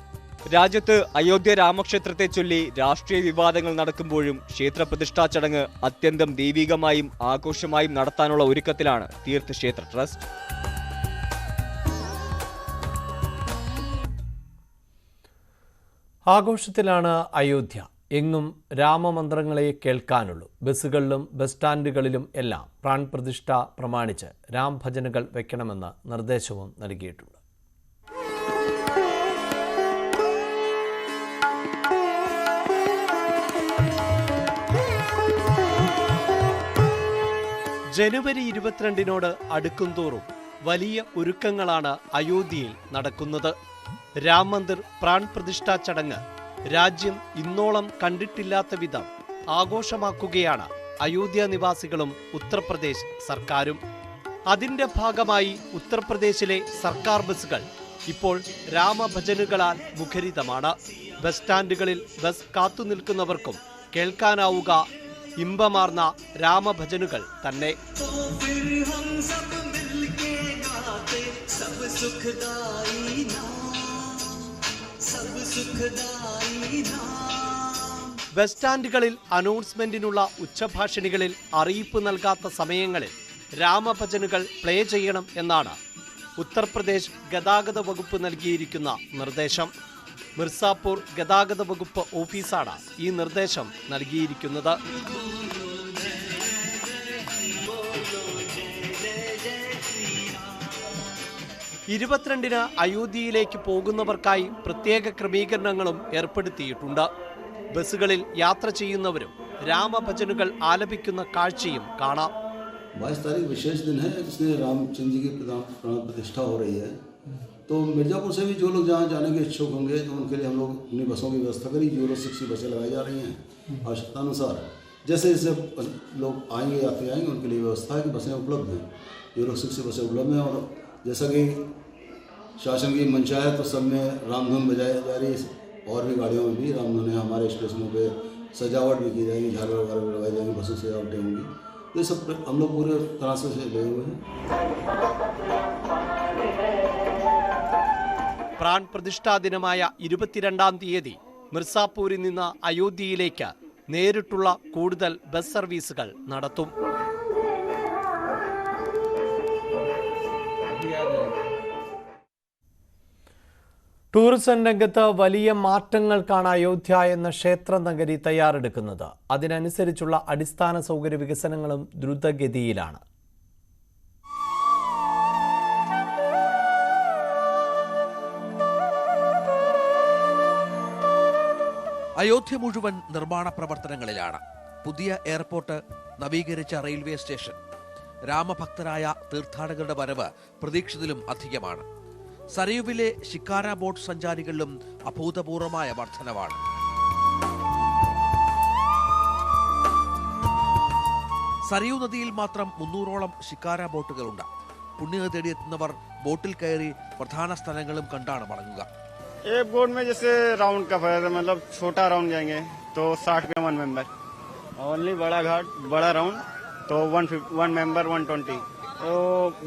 രാജ്യത്ത് അയോധ്യ രാമക്ഷേത്രത്തെ ചൊല്ലി രാഷ്ട്രീയ വിവാദങ്ങൾ നടക്കുമ്പോഴും ക്ഷേത്ര പ്രതിഷ്ഠാ ചടങ്ങ് അത്യന്തം ദൈവികമായും ആഘോഷമായും നടത്താനുള്ള ഒരുക്കത്തിലാണ് തീർത്ഥ് ക്ഷേത്ര ട്രസ്റ്റ്. ആഘോഷത്തിലാണ് അയോധ്യ. എങ്ങും രാമമന്ത്രങ്ങളെ കേൾക്കാനുള്ളൂ. ബസ്സുകളിലും ബസ് സ്റ്റാൻഡുകളിലും എല്ലാം പ്രാൺ പ്രതിഷ്ഠ പ്രമാണിച്ച് രാം ഭജനുകൾ വെക്കണമെന്ന് നിർദ്ദേശവും നൽകിയിട്ടുണ്ട്. ജനുവരി 22-നോട് അടുക്കുംതോറും വലിയ ഒരുക്കങ്ങളാണ് അയോധ്യയിൽ നടക്കുന്നത്. രാം മന്ദിർ പ്രാൺ പ്രതിഷ്ഠാ ചടങ്ങ് രാജ്യം ഇന്നോളം കണ്ടിട്ടില്ലാത്ത വിധം ആഘോഷമാക്കുകയാണ് അയോധ്യ നിവാസികളും ഉത്തർപ്രദേശ് സർക്കാരും. അതിന്റെ ഭാഗമായി ഉത്തർപ്രദേശിലെ സർക്കാർ ബസ്സുകൾ ഇപ്പോൾ രാമഭജനുകളാൽ മുഖരിതമാണ്. ബസ് സ്റ്റാൻഡുകളിൽ ബസ് കാത്തുനിൽക്കുന്നവർക്കും കേൾക്കാനാവുക ഇമ്പമാർന്ന രാമഭജനുകൾ തന്നെ. ബസ് സ്റ്റാൻഡുകളിൽ അനൗൺസ്മെന്റിനുള്ള ഉച്ചഭാഷിണികളിൽ അറിയിപ്പ് നൽകാത്ത സമയങ്ങളിൽ രാമഭജനുകൾ പ്ലേ ചെയ്യണം എന്നാണ് ഉത്തർപ്രദേശ് ഗതാഗത വകുപ്പ് നൽകിയിരിക്കുന്ന നിർദ്ദേശം. മിർസാപൂർ ഗതാഗത വകുപ്പ് ഓഫീസാണ് ഈ നിർദ്ദേശം നൽകിയിരിക്കുന്നത്. 22-ന് അയോധ്യയിലേക്ക് പോകുന്നവർക്കായി പ്രത്യേക ക്രമീകരണങ്ങളും ഏർപ്പെടുത്തിയിട്ടുണ്ട്. ബസ്സുകളിൽ യാത്ര ചെയ്യുന്നവരും രാമഭജനുകൾ ആലപിക്കുന്ന കാഴ്ചയും കാണാം. 22 तारीख विशेष दिन है, इसलिए रामचंद्र जी की प्राण प्रतिष्ठा हो रही है। तो मिर्जापुर से भी जो लोग जहाँ जाने के इच्छुक होंगे तो उनके लिए हम लोग अपनी बसों की व्यवस्था करी। यूरो 6 की बसें लगाई जा रही हैं आवश्यकतानुसार। जैसे जैसे लोग आएंगे, यात्री आएंगे, उनके लिए व्यवस्था है कि बसें उपलब्ध हैं। यूरो 6 की बसें उपलब्ध हैं और जैसा कि शासन की मंशा है तो सब में रामधुन बजाई जा रही है और भी गाड़ियों में भी रामधुन है। हमारे स्टेशनों पे सजावट भी की जाएगी, झालर वगैरह भी लगाई जाएंगी, बसों से सजावटें होंगी। ये सब हम लोग पूरे तरह से लगे हुए हैं। പ്രാൺ പ്രതിഷ്ഠാ ദിനമായ 22-ാം തീയതി മിർസാപൂരിൽ നിന്ന് അയോധ്യയിലേക്ക് നേരിട്ടുള്ള കൂടുതൽ ബസ് സർവീസുകൾ നടത്തും. ടൂറിസം രംഗത്ത് വലിയ മാറ്റങ്ങൾക്കാണ് അയോധ്യ എന്ന ക്ഷേത്ര നഗരി തയ്യാറെടുക്കുന്നത്. അതിനനുസരിച്ചുള്ള അടിസ്ഥാന സൗകര്യ വികസനങ്ങളും ദ്രുതഗതിയിലാണ്. അയോധ്യ മുഴുവൻ നിർമ്മാണ പ്രവർത്തനങ്ങളിലാണ്. പുതിയ എയർപോർട്ട്, നവീകരിച്ച റെയിൽവേ സ്റ്റേഷൻ, രാമഭക്തരായ തീർത്ഥാടകരുടെ വരവ് പ്രതീക്ഷിതത്തിലും അധികമാണ്. സരയുവിലെ ഷിക്കാര ബോട്ട് സഞ്ചാരികളിലും അഭൂതപൂർവമായ വർധനവാണ്. സരയു നദിയിൽ മാത്രം 300ഓളം ഷിക്കാര ബോട്ടുകളുണ്ട്. പുണ്യത തേടിയെത്തുന്നവർ ബോട്ടിൽ കയറി പ്രധാന സ്ഥലങ്ങളും കണ്ടാണ് മടങ്ങുക. एक बोट में जैसे राउंड का फायदा, मतलब छोटा राउंड जाएंगे तो 60 रुपये 1 मेंबर, ओनली बड़ा घाट बड़ा राउंड तो 1 मेंबर 120। तो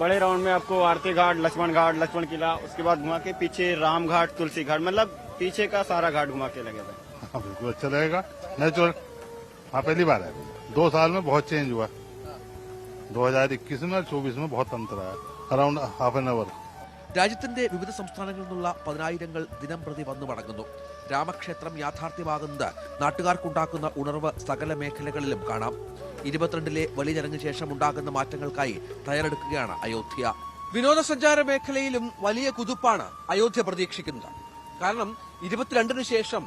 बड़े राउंड में आपको आरती घाट, लक्ष्मण किला, उसके बाद घुमा के पीछे राम घाट, तुलसी घाट, मतलब पीछे का सारा घाट घुमा के लगेगा। बिल्कुल अच्छा लगेगा, नेचुरल। हाँ, पहली बार है, 2 साल में बहुत चेंज हुआ। 2021 में 24 में बहुत अंतर आया, अराउंड हाफ एन आवर। രാജ്യത്തിന്റെ വിവിധ സംസ്ഥാനങ്ങളിൽ നിന്നുള്ള 10,000ങ്ങൾ ദിനം പ്രതി വന്നു മടങ്ങുന്നു. രാമക്ഷേത്രം യാഥാർത്ഥ്യമാകുന്നത് നാട്ടുകാർക്കുണ്ടാക്കുന്ന ഉണർവ് സകല മേഖലകളിലും കാണാം. 22-ലെ വലിയ ചടങ്ങിന് ശേഷം ഉണ്ടാകുന്ന മാറ്റങ്ങൾക്കായി തയ്യാറെടുക്കുകയാണ് അയോധ്യ. വിനോദസഞ്ചാര മേഖലയിലും വലിയ കുതിപ്പാണ് അയോധ്യ പ്രതീക്ഷിക്കുന്നത്. കാരണം 22-ന് ശേഷം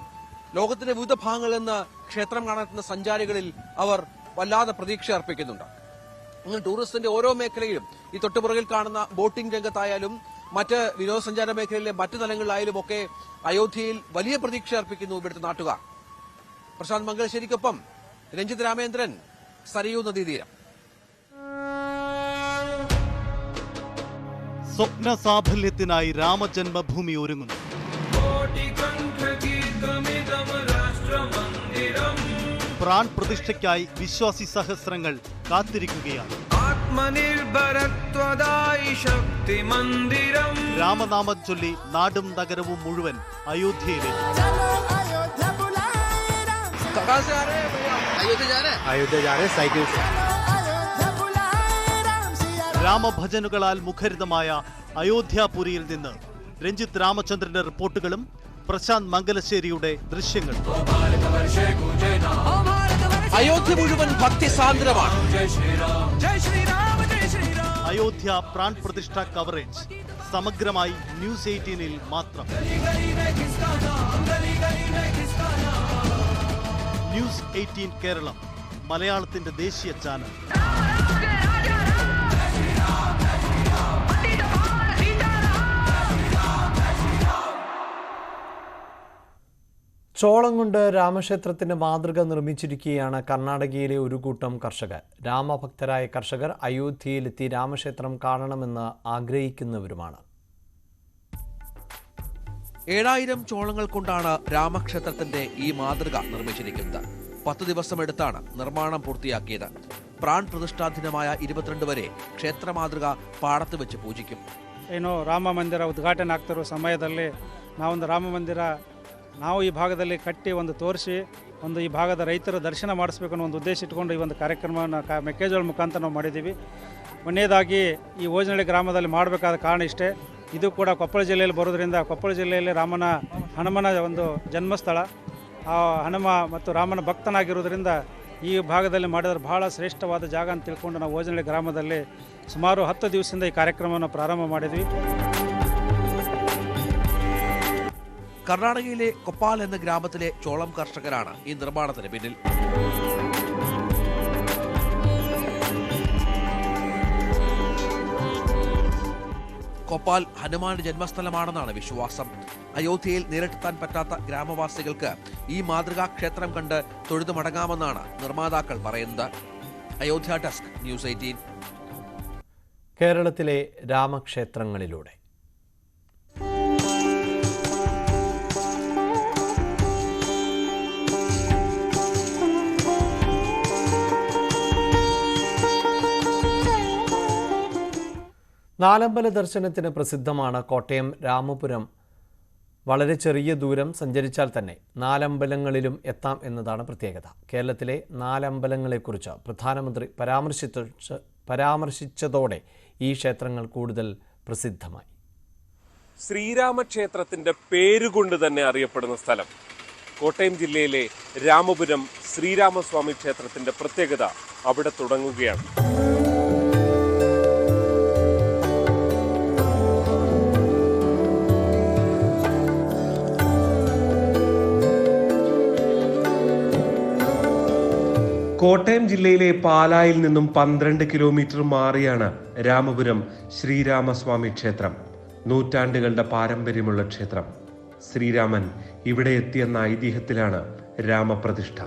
ലോകത്തിന്റെ വിവിധ ഭാഗങ്ങളിൽ നിന്ന് ക്ഷേത്രം കാണാനെത്തുന്ന സഞ്ചാരികളിൽ അവർ വല്ലാതെ പ്രതീക്ഷ അർപ്പിക്കുന്നുണ്ട്. അങ്ങനെ ടൂറിസത്തിന്റെ ഓരോ മേഖലയിലും, ഈ തൊട്ടുപുറകിൽ കാണുന്ന ബോട്ടിംഗ് രംഗത്തായാലും മറ്റ് വിനോദസഞ്ചാര മേഖലയിലെ മറ്റു തലങ്ങളിലായാലും ഒക്കെ അയോധ്യയിൽ വലിയ പ്രതീക്ഷ അർപ്പിക്കുന്നു ഇവിടുത്തെ നാട്ടുകാർ. പ്രശാന്ത് മംഗലശ്ശേരിക്കൊപ്പം രഞ്ജിത് രാമേന്ദ്രൻ, സരയൂ നദീതീരം. സ്വപ്ന സാഫല്യത്തിനായി രാമജന്മഭൂമി ഒരുങ്ങുന്നു. പ്രാൺ പ്രതിഷ്ഠയ്ക്കായി വിശ്വാസി സഹസ്രങ്ങൾ കാത്തിരിക്കുകയാണ്. രാമനാമം ചൊല്ലി നാടും നഗരവും മുഴുവൻ അയോധ്യയിലേക്ക്. രാമഭജനുകളാൽ മുഖരിതമായ അയോധ്യാപുരിയിൽ നിന്ന് രഞ്ജിത്ത് രാമചന്ദ്രന്റെ റിപ്പോർട്ടുകളും പ്രശാന്ത് മംഗലശ്ശേരിയുടെ ദൃശ്യങ്ങളും. അയോധ്യ മുഴുവൻ ഭക്തിസാന്ദ്രമാണ്. അയോധ്യ പ്രാൺ പ്രതിഷ്ഠ കവറേജ് സമഗ്രമായി ന്യൂസ് 18-ൽ മാത്രം. ന്യൂസ് 18 കേരളം, മലയാളത്തിന്റെ ദേശീയ ചാനൽ. ചോളം കൊണ്ട് രാമക്ഷേത്രത്തിന്റെ മാതൃക നിർമ്മിച്ചിരിക്കുകയാണ് കർണാടകയിലെ ഒരു കൂട്ടം കർഷകർ. രാമഭക്തരായ കർഷകർ അയോധ്യയിലെത്തി രാമക്ഷേത്രം കാണണമെന്ന് ആഗ്രഹിക്കുന്നവരുമാണ്. 7000 ചോളങ്ങൾ കൊണ്ടാണ് രാമക്ഷേത്രത്തിന്റെ ഈ മാതൃക നിർമ്മിച്ചിരിക്കുന്നത്. 10 ദിവസമെടുത്താണ് നിർമ്മാണം പൂർത്തിയാക്കിയത്. ಪ್ರಾಣ ಪ್ರತಿಷ್ಠಾ ದಿನമായ 22 ವರೆ ಕ್ಷೇತ್ರ ಮಾದೃಗ ಪಾಡತ್ತು ವೆಚ್ಚ ಪೂಜಿക്കും. ಏನು ರಾಮ ಮಂದಿರ ಉದ್ಘಾಟನೆ ಆಗ್ತಿರೋ ಸಮಯದಲ್ಲಿ ನಾವೊಂದು ರಾಮ ಮಂದಿರ ನಾವು ಈ ಭಾಗದಲ್ಲಿ ಕಟ್ಟಿ ಒಂದು ತೋರಿಸಿ ಒಂದು ಈ ಭಾಗದ ರೈತರ ದರ್ಶನ ಮಾಡಿಸ್ಬೇಕು ಅನ್ನೋ ಒಂದು ಉದ್ದೇಶ ಇಟ್ಕೊಂಡು ಈ ಒಂದು ಕಾರ್ಯಕ್ರಮವನ್ನು ಮೆಕ್ಕೆಜೋಳ ಮುಖಾಂತರ ನಾವು ಮಾಡಿದ್ದೀವಿ. ಒಂದನೇದಾಗಿ ಈ ಓಜನಹಳ್ಳಿ ಗ್ರಾಮದಲ್ಲಿ ಮಾಡಬೇಕಾದ ಕಾರಣ ಇಷ್ಟೇ. ಇದು ಕೂಡ ಕೊಪ್ಪಳ ಜಿಲ್ಲೆಯಲ್ಲಿ ಬರೋದ್ರಿಂದ ಕೊಪ್ಪಳ ಜಿಲ್ಲೆಯಲ್ಲಿ ಹನುಮನ ಒಂದು ಜನ್ಮಸ್ಥಳ. ಆ ಹನುಮ ಮತ್ತು ರಾಮನ ಭಕ್ತನಾಗಿರೋದ್ರಿಂದ ಈ ಭಾಗದಲ್ಲಿ ಮಾಡಿದ್ರೆ ಬಹಳ ಶ್ರೇಷ್ಠವಾದ ಜಾಗ ಅಂತ ತಿಳ್ಕೊಂಡು ನಾವು ಓಜನಹಳ್ಳಿ ಗ್ರಾಮದಲ್ಲಿ ಸುಮಾರು 10 ದಿವಸದಿಂದ ಈ ಕಾರ್ಯಕ್ರಮವನ್ನು ಪ್ರಾರಂಭ ಮಾಡಿದ್ವಿ. കർണാടകയിലെ കൊപ്പാൽ എന്ന ഗ്രാമത്തിലെ ചോളം കർഷകരാണ് ഈ നിർമ്മാണത്തിന് പിന്നിൽ. കൊപ്പാൽ ഹനുമാന്റെ ജന്മസ്ഥലമാണെന്നാണ് വിശ്വാസം. അയോധ്യയിൽ നേരിട്ടെത്താൻ പറ്റാത്ത ഗ്രാമവാസികൾക്ക് ഈ മാതൃകാ ക്ഷേത്രം കണ്ട് തൊഴുതു മടങ്ങാമെന്നാണ് നിർമ്മാതാക്കൾ പറയുന്നത്. Ayodhya desk news 18. കേരളത്തിലെ രാമക്ഷേത്രങ്ങളിലൂടെ നാലമ്പല ദർശനത്തിന് പ്രസിദ്ധമാണ് കോട്ടയം രാമപുരം. വളരെ ചെറിയ ദൂരം സഞ്ചരിച്ചാൽ തന്നെ നാലമ്പലങ്ങളിലും എത്താം എന്നതാണ് പ്രത്യേകത. കേരളത്തിലെ നാലമ്പലങ്ങളെക്കുറിച്ച് പ്രധാനമന്ത്രി പരാമർശിച്ചതോടെ ഈ ക്ഷേത്രങ്ങൾ കൂടുതൽ പ്രസിദ്ധമായി. ശ്രീരാമക്ഷേത്രത്തിന്റെ പേരുകൊണ്ട് തന്നെ അറിയപ്പെടുന്ന സ്ഥലം കോട്ടയം ജില്ലയിലെ രാമപുരം ശ്രീരാമസ്വാമി ക്ഷേത്രത്തിന്റെ പ്രത്യേകത അവിടെ തുടങ്ങുകയാണ്. കോട്ടയം ജില്ലയിലെ പാലായിൽ നിന്നും 12 കിലോമീറ്റർ മാറിയാണ് രാമപുരം ശ്രീരാമസ്വാമി ക്ഷേത്രം. നൂറ്റാണ്ടുകളുടെ പാരമ്പര്യമുള്ള ക്ഷേത്രം. ശ്രീരാമൻ ഇവിടെ എത്തിയെന്ന ഐതിഹ്യത്തിലാണ് രാമപ്രതിഷ്ഠ.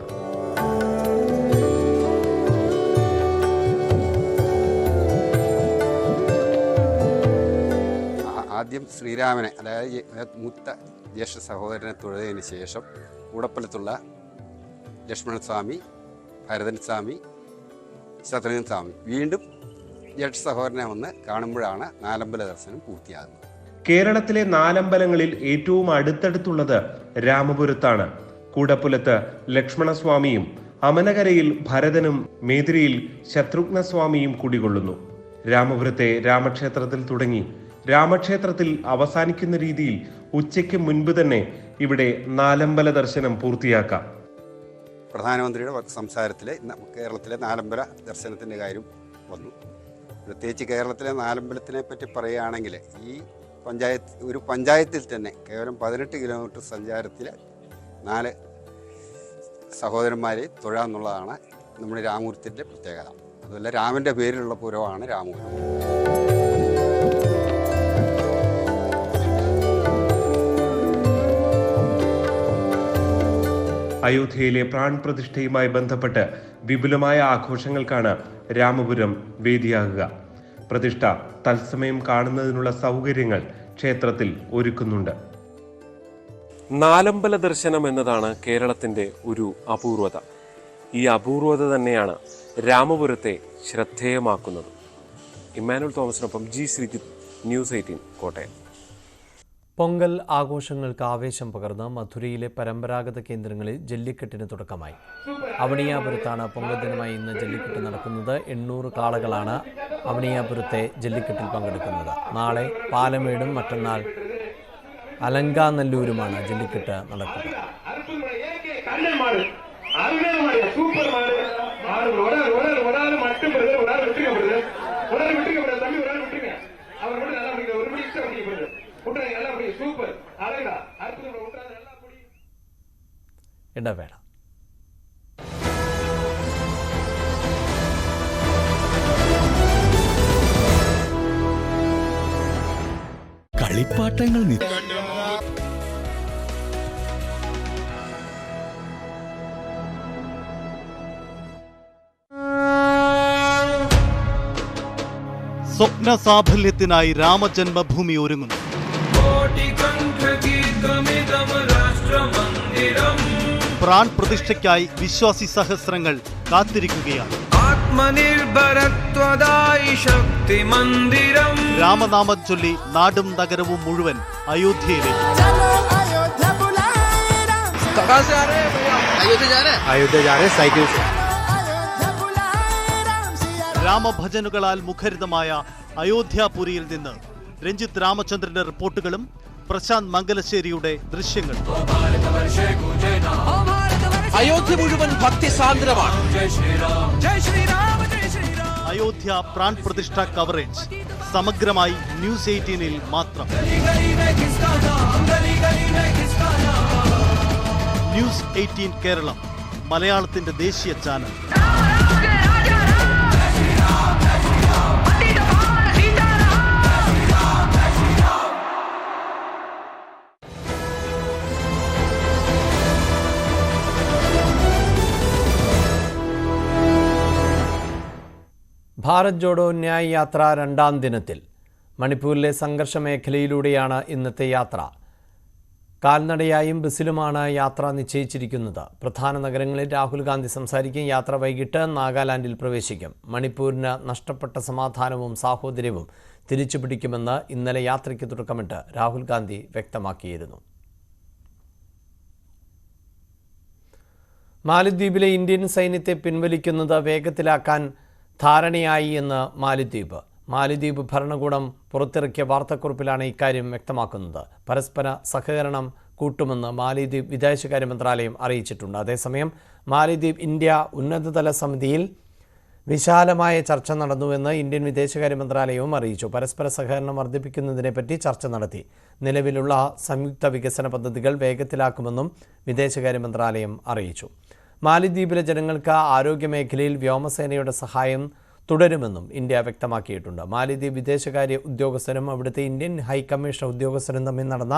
ആദ്യം ശ്രീരാമനെ, അതായത് മൂത്ത ജ്യേഷ്ഠ സഹോദരനെ തൊഴുതതിന് ശേഷം ഉടപ്പലത്തുള്ള ലക്ഷ്മണസ്വാമി, ഭരതൻ സ്വാമി, ശത്രുഘ്നൻ സ്വാമി വീണ്ടും ജ്യേഷ്ഠ സഹോദരനെ വന്ന് കാണുമ്പോഴാണ് നാലമ്പല ദർശനം പൂർത്തിയാകുന്നത്. കേരളത്തിലെ നാലമ്പലങ്ങളിൽ ഏറ്റവും അടുത്തടുത്തുള്ളത് രാമപുരത്താണ്. കൂടപ്പുലത്ത് ലക്ഷ്മണസ്വാമിയും അമനകരയിൽ ഭരതനും മേദിരിയിൽ ശത്രുഘ്നസ്വാമിയും കുടികൊള്ളുന്നു. രാമപുരത്തെ രാമക്ഷേത്രത്തിൽ തുടങ്ങി രാമക്ഷേത്രത്തിൽ അവസാനിക്കുന്ന രീതിയിൽ ഉച്ചയ്ക്ക് മുൻപ് തന്നെ ഇവിടെ നാലമ്പല ദർശനം പൂർത്തിയാക്കാം. പ്രധാനമന്ത്രിയുടെ സംസാരത്തിൽ കേരളത്തിലെ നാലമ്പല ദർശനത്തിൻ്റെ കാര്യം വന്നു. പ്രത്യേകിച്ച് കേരളത്തിലെ നാലമ്പലത്തിനെ പറ്റി പറയുകയാണെങ്കിൽ ഈ ഒരു പഞ്ചായത്തിൽ തന്നെ കേവലം 18 കിലോമീറ്റർ സഞ്ചാരത്തിൽ 4 സഹോദരന്മാരെ തൊഴാന്നുള്ളതാണ് നമ്മുടെ രാമപുരത്തിൻ്റെ പ്രത്യേകത. അതുപോലെ രാമൻ്റെ പേരിലുള്ള പുരമാണ് രാമപുരം. അയോധ്യയിലെ പ്രാൺ പ്രതിഷ്ഠയുമായി ബന്ധപ്പെട്ട് വിപുലമായ ആഘോഷങ്ങൾക്കാണ് രാമപുരം വേദിയാകുക. പ്രതിഷ്ഠ തത്സമയം കാണുന്നതിനുള്ള സൗകര്യങ്ങൾ ക്ഷേത്രത്തിൽ ഒരുക്കുന്നുണ്ട്. നാലമ്പല ദർശനം എന്നതാണ് കേരളത്തിന്റെ ഒരു അപൂർവത. ഈ അപൂർവത തന്നെയാണ് രാമപുരത്തെ ശ്രദ്ധേയമാക്കുന്നത്. ഇമ്മാനുവൽ തോമസിനൊപ്പം ജി ശ്രീജിത്ത്, ന്യൂസ് 18 കോട്ടയം. പൊങ്കൽ ആഘോഷങ്ങൾക്ക് ആവേശം പകർന്ന് മധുരയിലെ പരമ്പരാഗത കേന്ദ്രങ്ങളിൽ ജല്ലിക്കെട്ടിന് തുടക്കമായി. അവണിയാപുരത്താണ് പൊങ്കൽ ദിനമായി ഇന്ന് ജല്ലിക്കെട്ട് നടക്കുന്നത്. 800 കാളകളാണ് അവണിയാപുരത്തെ ജല്ലിക്കെട്ടിൽ പങ്കെടുക്കുന്നത്. നാളെ പാലമേടും മറ്റന്നാൾ അലങ്കാനല്ലൂരുമാണ് ജല്ലിക്കെട്ട് നടക്കുക. ഇടവേള. കളിപ്പാട്ടങ്ങൾ സ്വപ്ന സാഫല്യത്തിനായി രാമജന്മഭൂമി ഒരുങ്ങുന്നു. പ്രാൺ പ്രതിഷ്ഠയ്ക്കായി വിശ്വാസി സഹസ്രങ്ങൾ കാത്തിരിക്കുകയാണ്. രാമനാമം ചൊല്ലി നാടും നഗരവും മുഴുവൻ അയോധ്യയിലേക്ക്. രാമഭജനുകളാൽ മുഖരിതമായ അയോധ്യാപുരിയിൽ നിന്ന് രഞ്ജിത്ത് രാമചന്ദ്രന്റെ റിപ്പോർട്ടുകളും പ്രശാന്ത് മംഗലശ്ശേരിയുടെ ദൃശ്യങ്ങളും. അയോധ്യ മുഴുവൻ ഭക്തിസാന്ദ്രമാണ്. അയോധ്യ പ്രാൺ പ്രതിഷ്ഠ കവറേജ് സമഗ്രമായി ന്യൂസ് 18-ൽ മാത്രം. ന്യൂസ് 18 കേരളം, മലയാളത്തിന്റെ ദേശീയ ചാനൽ. ഭാരത് ജോഡോ ന്യായ് യാത്ര രണ്ടാം ദിനത്തിൽ മണിപ്പൂരിലെ സംഘർഷ മേഖലയിലൂടെയാണ് ഇന്നത്തെ യാത്ര. കാൽനടയായും ബസ്സിലുമാണ് യാത്ര നിശ്ചയിച്ചിരിക്കുന്നത്. പ്രധാന നഗരങ്ങളിൽ രാഹുൽ ഗാന്ധി സംസാരിക്കും. യാത്ര വൈകിട്ട് നാഗാലാൻഡിൽ പ്രവേശിക്കും. മണിപ്പൂരിന് നഷ്ടപ്പെട്ട സമാധാനവും സാഹോദര്യവും തിരിച്ചുപിടിക്കുമെന്ന് ഇന്നലെ യാത്രയ്ക്ക് തുടക്കമിട്ട് രാഹുൽ ഗാന്ധി വ്യക്തമാക്കിയിരുന്നു. മാലിദ്വീപിലെ ഇന്ത്യൻ സൈന്യത്തെ പിൻവലിക്കുന്നത് വേഗത്തിലാക്കാൻ ധാരണയായി എന്ന് മാലിദ്വീപ് ഭരണകൂടം പുറത്തിറക്കിയ വാർത്താക്കുറിപ്പിലാണ് ഇക്കാര്യം വ്യക്തമാക്കുന്നത്. പരസ്പര സഹകരണം കൂട്ടുമെന്ന് മാലിദ്വീപ് വിദേശകാര്യ മന്ത്രാലയം അറിയിച്ചിട്ടുണ്ട്. അതേസമയം മാലിദ്വീപ് ഇന്ത്യ ഉന്നതതല സമിതിയിൽ വിശാലമായ ചർച്ച നടന്നുവെന്ന് ഇന്ത്യൻ വിദേശകാര്യ മന്ത്രാലയവും അറിയിച്ചു. പരസ്പര സഹകരണം വർദ്ധിപ്പിക്കുന്നതിനെപ്പറ്റി ചർച്ച നടത്തി. നിലവിലുള്ള സംയുക്ത വികസന പദ്ധതികൾ വേഗത്തിലാക്കുമെന്നും വിദേശകാര്യ മന്ത്രാലയം അറിയിച്ചു. മാലിദ്വീപിലെ ജനങ്ങൾക്ക് ആരോഗ്യമേഖലയിൽ വ്യോമസേനയുടെ സഹായം തുടരുമെന്നും ഇന്ത്യ വ്യക്തമാക്കിയിട്ടുണ്ട്. മാലിദ്വീപ് വിദേശകാര്യ ഉദ്യോഗസ്ഥരും അവിടുത്തെ ഇന്ത്യൻ ഹൈക്കമ്മീഷണർ ഉദ്യോഗസ്ഥരും തമ്മിൽ നടന്ന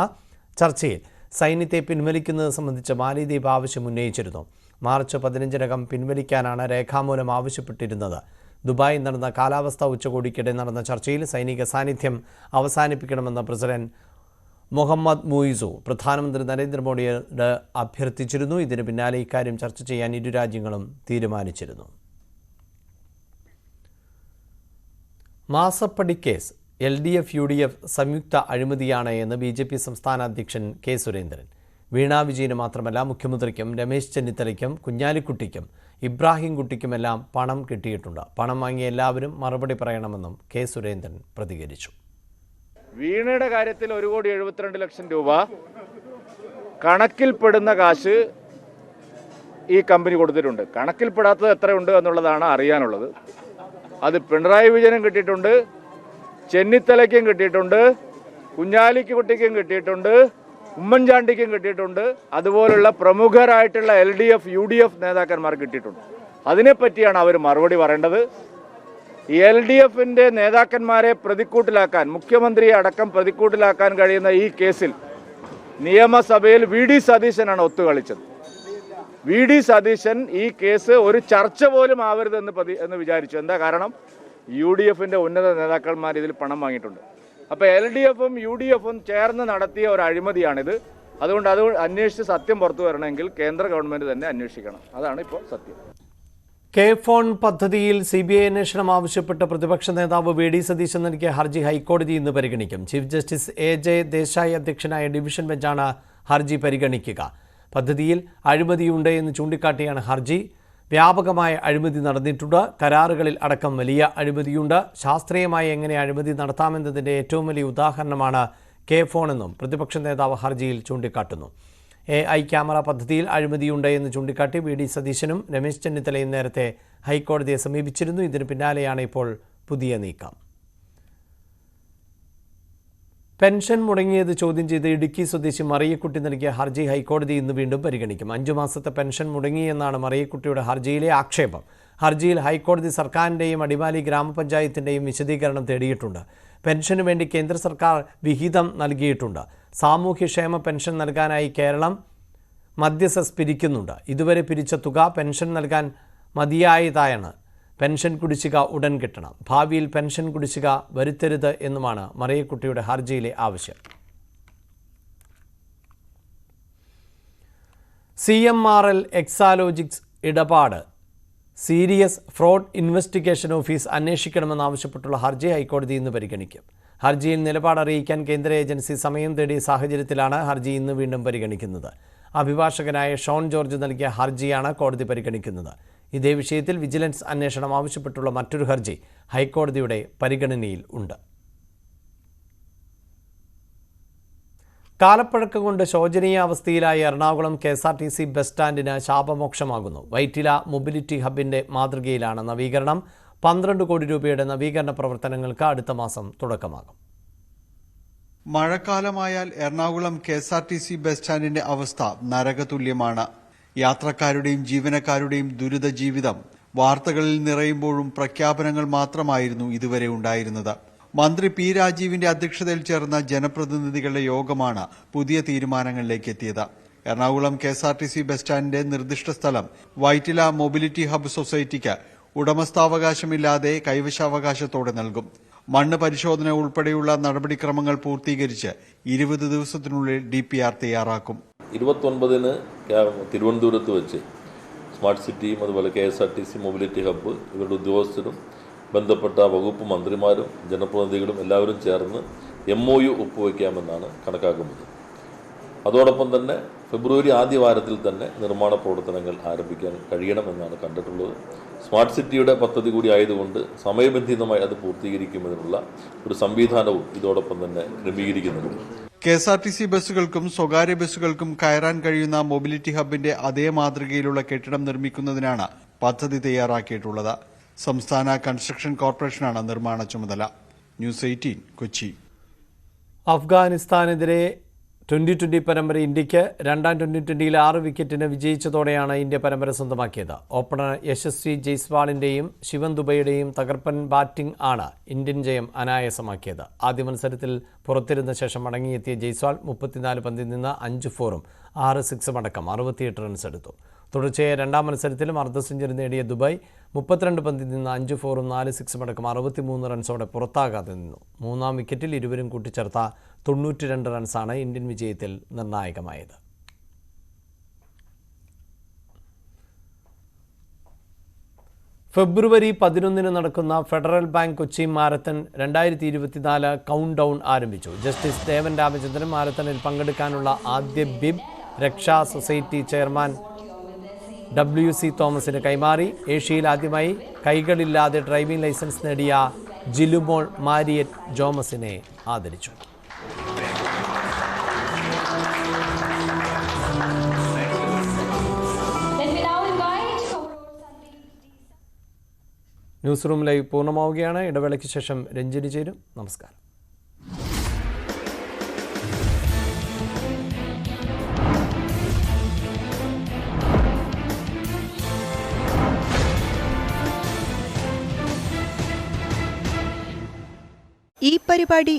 ചർച്ചയിൽ സൈന്യത്തെ പിൻവലിക്കുന്നത് സംബന്ധിച്ച് മാലിദ്വീപ് ആവശ്യം ഉന്നയിച്ചിരുന്നു. മാർച്ച് 15-നകം പിൻവലിക്കാനാണ് രേഖാമൂലം ആവശ്യപ്പെട്ടിരുന്നത്. ദുബായിൽ നടന്ന കാലാവസ്ഥാ ഉച്ചകോടിക്കിടെ നടന്ന ചർച്ചയിൽ സൈനിക സാന്നിധ്യം അവസാനിപ്പിക്കണമെന്ന് പ്രസിഡന്റ് മുഹമ്മദ് മുയിസു പ്രധാനമന്ത്രി നരേന്ദ്രമോദിയോട് അഭ്യർത്ഥിച്ചിരുന്നു. ഇതിന് പിന്നാലെ ഇക്കാര്യം ചർച്ച ചെയ്യാൻ ഇരു രാജ്യങ്ങളും തീരുമാനിച്ചിരുന്നു. മാസപ്പടി കേസ് LDF-UDF സംയുക്ത അഴിമതിയാണ് എന്ന് BJP സംസ്ഥാന അധ്യക്ഷൻ കെ സുരേന്ദ്രൻ. വീണ വിജയന് മാത്രമല്ല മുഖ്യമന്ത്രിക്കും രമേശ് ചെന്നിത്തലയ്ക്കും കുഞ്ഞാലിക്കുട്ടിക്കും ഇബ്രാഹിം കുട്ടിക്കുമെല്ലാം പണം കിട്ടിയിട്ടുണ്ട്. പണം വാങ്ങിയ എല്ലാവരും മറുപടി പറയണമെന്നും കെ സുരേന്ദ്രൻ പ്രതികരിച്ചു. വീണയുടെ കാര്യത്തിൽ 1,72,00,000 രൂപ കണക്കിൽപ്പെടുന്ന കാശ് ഈ കമ്പനി കൊടുത്തിട്ടുണ്ട്. കണക്കിൽപ്പെടാത്തത് എത്രയുണ്ട് എന്നുള്ളതാണ് അറിയാനുള്ളത്. അത് പിണറായി വിജയനും കിട്ടിയിട്ടുണ്ട്, ചെന്നിത്തലയ്ക്കും കിട്ടിയിട്ടുണ്ട്, കുഞ്ഞാലിക്കുട്ടിക്കും കിട്ടിയിട്ടുണ്ട്, ഉമ്മൻചാണ്ടിക്കും കിട്ടിയിട്ടുണ്ട്, അതുപോലുള്ള പ്രമുഖരായിട്ടുള്ള LDF-UDF നേതാക്കന്മാർ കിട്ടിയിട്ടുണ്ട്. അതിനെപ്പറ്റിയാണ് അവർ മറുപടി പറയേണ്ടത്. LDF-ന്റെ നേതാക്കന്മാരെ പ്രതിക്കൂട്ടിലാക്കാൻ, മുഖ്യമന്ത്രിയെ അടക്കം പ്രതിക്കൂട്ടിലാക്കാൻ കഴിയുന്ന ഈ കേസിൽ നിയമസഭയിൽ VD സതീശനാണ് ഒത്തുകളിച്ചത്. VD സതീശൻ ഈ കേസ് ഒരു ചർച്ച പോലും ആവരുതെന്ന് വിചാരിച്ചു. എന്താ കാരണം? UDF-ന്റെ ഉന്നത നേതാക്കന്മാർ ഇതിൽ പണം വാങ്ങിയിട്ടുണ്ട്. അപ്പോൾ LDF-ഉം UDF-ഉം ചേർന്ന് നടത്തിയ ഒരു അഴിമതിയാണിത്. അതുകൊണ്ട് അത് അന്വേഷിച്ച് സത്യം പുറത്തു വരണമെങ്കിൽ കേന്ദ്ര ഗവൺമെന്റ് തന്നെ അന്വേഷിക്കണം. അതാണ് ഇപ്പോൾ സത്യം. കെ-ഫോൺ പദ്ധതിയിൽ CBI അന്വേഷണം ആവശ്യപ്പെട്ട് പ്രതിപക്ഷ നേതാവ് VD സതീശൻ നൽകിയ ഹർജി ഹൈക്കോടതി ഇന്ന് പരിഗണിക്കും. ചീഫ് ജസ്റ്റിസ് AJ ദേശായി അധ്യക്ഷനായ ഡിവിഷൻ ബെഞ്ചാണ് ഹർജി പരിഗണിക്കുക. പദ്ധതിയിൽ അഴിമതിയുണ്ട് എന്ന് ചൂണ്ടിക്കാട്ടിയാണ് ഹർജി. വ്യാപകമായ അഴിമതി നടന്നിട്ടുണ്ട്. കരാറുകളിൽ അടക്കം വലിയ അഴിമതിയുണ്ട്. ശാസ്ത്രീയമായി എങ്ങനെ അഴിമതി നടത്താമെന്നതിൻ്റെ ഏറ്റവും വലിയ ഉദാഹരണമാണ് കെ-ഫോൺ എന്നും പ്രതിപക്ഷ നേതാവ് ഹർജിയിൽ ചൂണ്ടിക്കാട്ടുന്നു. AI ക്യാമറ പദ്ധതിയിൽ അഴിമതിയുണ്ട് എന്ന് ചൂണ്ടിക്കാട്ടി VD സതീശനും രമേശ് ചെന്നിത്തലയും നേരത്തെ ഹൈക്കോടതിയെ സമീപിച്ചിരുന്നു. ഇതിന് പിന്നാലെയാണ് ഇപ്പോൾ പുതിയ നീക്കം. പെൻഷൻ മുടങ്ങിയത് ചോദ്യം ചെയ്ത് ഇടുക്കി സ്വദേശി മറിയക്കുട്ടി നൽകിയ ഹർജി ഹൈക്കോടതി ഇന്ന് വീണ്ടും പരിഗണിക്കും. 5 മാസത്തെ പെൻഷൻ മുടങ്ങിയെന്നാണ് മറിയക്കുട്ടിയുടെ ഹർജിയിലെ ആക്ഷേപം. ഹർജിയിൽ ഹൈക്കോടതി സർക്കാരിൻ്റെയും അടിമാലി ഗ്രാമപഞ്ചായത്തിൻ്റെയും വിശദീകരണം തേടിയിട്ടുണ്ട്. പെൻഷനു വേണ്ടി കേന്ദ്ര സർക്കാർ വിഹിതം നൽകിയിട്ടുണ്ട്. സാമൂഹ്യക്ഷേമ പെൻഷൻ നൽകാനായി കേരളം മധ്യസ്ഥ പിരിക്കുന്നുണ്ട്. ഇതുവരെ പിരിച്ച തുക പെൻഷൻ നൽകാൻ മതിയായതായാണ്. പെൻഷൻ കുടിശ്ശിക ഉടൻ കിട്ടണം. ഭാവിയിൽ പെൻഷൻ കുടിശ്ശിക വരുത്തരുത് എന്നുമാണ് മറിയക്കുട്ടിയുടെ ഹർജിയിലെ ആവശ്യം. CMRL എക്സാലോജിക്സ് ഇടപാട് സീരിയസ് ഫ്രോഡ് ഇൻവെസ്റ്റിഗേഷൻ ഓഫീസ് അന്വേഷിക്കണമെന്നാവശ്യപ്പെട്ടുള്ള ഹർജി ഹൈക്കോടതി ഇന്ന് പരിഗണിക്കും. ഹർജിയിൽ നിലപാട് അറിയിക്കാൻ കേന്ദ്ര ഏജൻസി സമയം തേടിയ സാഹചര്യത്തിലാണ് ഹർജി ഇന്ന് വീണ്ടും പരിഗണിക്കുന്നത്. അഭിഭാഷകനായ ഷോൺ ജോർജ് നൽകിയ ഹർജിയാണ് കോടതി പരിഗണിക്കുന്നത്. ഇതേ വിഷയത്തിൽ വിജിലൻസ് അന്വേഷണം ആവശ്യപ്പെട്ടുള്ള മറ്റൊരു ഹർജി ഹൈക്കോടതിയുടെ പരിഗണനയിൽ ഉണ്ട്. കാലപ്പഴക്കം കൊണ്ട് ശോചനീയാവസ്ഥയിലായ എറണാകുളം KSRTC ബസ് സ്റ്റാൻഡിന് ശാപമോക്ഷമാകുന്നു. വൈറ്റില മൊബിലിറ്റി ഹബിന്റെ മാതൃകയിലാണ് നവീകരണം. 12 കോടി രൂപയുടെ നവീകരണ പ്രവർത്തനങ്ങൾക്ക് അടുത്ത മാസം തുടക്കമാകും. മഴക്കാലമായാൽ എറണാകുളം KSRTC ബസ് സ്റ്റാൻഡിന്റെ അവസ്ഥ നരകതുല്യമാണ്. യാത്രക്കാരുടെയും ജീവനക്കാരുടെയും ദുരിത ജീവിതം വാർത്തകളിൽ നിറയുമ്പോഴും പ്രഖ്യാപനങ്ങൾ മാത്രമായിരുന്നു ഇതുവരെ ഉണ്ടായിരുന്നത്. മന്ത്രി P. രാജീവിന്റെ അധ്യക്ഷതയിൽ ചേർന്ന ജനപ്രതിനിധികളുടെ യോഗമാണ് പുതിയ തീരുമാനങ്ങളിലേക്ക് എത്തിയത്. എറണാകുളം KSRTC ബസ് സ്റ്റാൻഡിന്റെ നിർദ്ദിഷ്ട സ്ഥലം വൈറ്റില മൊബിലിറ്റി ഹബ് സൊസൈറ്റിക്ക് ഉടമസ്ഥാവകാശമില്ലാതെ കൈവശാവകാശത്തോടെ നൽകും. മണ്ണ് പരിശോധന ഉൾപ്പെടെയുള്ള നടപടിക്രമങ്ങൾ പൂർത്തീകരിച്ച് 20 ദിവസത്തിനുള്ളിൽ DPR തയ്യാറാക്കും. 29-ന് തിരുവനന്തപുരത്ത് വെച്ച് സ്മാർട്ട് സിറ്റിയും അതുപോലെ KSRTC മൊബിലിറ്റി ഹബ്ബ് ഇവരുടെ ഉദ്യോഗസ്ഥരും ബന്ധപ്പെട്ട വകുപ്പ് മന്ത്രിമാരും ജനപ്രതിനിധികളും എല്ലാവരും ചേർന്ന് MOU ഒപ്പുവയ്ക്കാമെന്നാണ് കണക്കാക്കുന്നത്. അതോടൊപ്പം തന്നെ ഫെബ്രുവരി ആദ്യ വാരത്തിൽ തന്നെ നിർമ്മാണ പ്രവർത്തനങ്ങൾ ആരംഭിക്കാൻ കഴിയണമെന്നാണ് കണ്ടിട്ടുള്ളത്. സ്മാർട്ട് സിറ്റിയുടെ പദ്ധതി കൂടി ആയതുകൊണ്ട് സമയബന്ധിതമായി അത് പൂർത്തീകരിക്കുന്നതിനുള്ള ഒരു സംവിധാനവും ഇതോടൊപ്പം തന്നെ ക്രമീകരിക്കുന്നുണ്ട്. KSRTC ബസ്സുകൾക്കും സ്വകാര്യ ബസ്സുകൾക്കും കയറാൻ കഴിയുന്ന മൊബിലിറ്റി ഹബിന്റെ അതേ മാതൃകയിലുള്ള കെട്ടിടം നിർമ്മിക്കുന്നതിനാണ് പദ്ധതി തയ്യാറാക്കിയിട്ടുള്ളത്. സംസ്ഥാന കൺസ്ട്രക്ഷൻ കോർപ്പറേഷനാണ് നിർമ്മാണ ചുമതല. ന്യൂസ് 18 കൊച്ചി. അഫ്ഗാനിസ്ഥാനെതിരെ 2020 പരമ്പര ഇന്ത്യയ്ക്ക്. രണ്ടാം 2020-ൽ 6 വിക്കറ്റിന് വിജയിച്ചതോടെയാണ് ഇന്ത്യ പരമ്പര സ്വന്തമാക്കിയത്. ഓപ്പണർ യശസ്വി ജയ്സ്വാളിന്റെയും ശിവൻ ദുബൈയുടെയും തകർപ്പൻ ബാറ്റിംഗ് ആണ് ഇന്ത്യൻ ജയം അനായാസമാക്കിയത്. ആദ്യ മത്സരത്തിൽ പുറത്തിരുന്ന ശേഷം മടങ്ങിയെത്തിയ ജയ്സ്വാൾ 34 പന്തിൽ നിന്ന് 5 ഫോറും 6 സിക്സും അടക്കം 68 റൺസ് എടുത്തു. തുടർച്ചയായ രണ്ടാം മത്സരത്തിലും അർദ്ധ സെഞ്ചുറി നേടിയ ദുബായ് 32 പന്തിൽ നിന്ന് 5 ഫോറും 4 സിക്സും അടക്കം 63 റൺസോടെ പുറത്താകാതെ നിന്നു. മൂന്നാം വിക്കറ്റിൽ ഇരുവരും കൂട്ടിച്ചേർത്ത 92 റൺസാണ് ഇന്ത്യൻ വിജയത്തിൽ നിർണായകമായത്. ഫെബ്രുവരി 11-ന് നടക്കുന്ന federal bank Kochi marathon 2024 count down ആരംഭിച്ചു. ജസ്റ്റിസ് ദേവൻ രാമചന്ദ്രൻ മാരത്തണിൽ പങ്കെടുക്കാനുള്ള ആദ്യ ബിബ് രക്ഷാ സൊസൈറ്റി ചെയർമാൻ WC തോമസിന് കൈമാറി. ഏഷ്യയിൽ ആദ്യമായി കൈകളില്ലാതെ ഡ്രൈവിംഗ് ലൈസൻസ് നേടിയ ജിലുമോൾ മാരിയറ്റ് ജോമസിനെ ആദരിച്ചു. ന്യൂസ് റൂം ലൈവ് പൂർണ്ണമാവുകയാണ്. ഇടവേളയ്ക്ക് ശേഷം രഞ്ജിനി ചേരും. നമസ്കാരം. ഈ പരിപാടി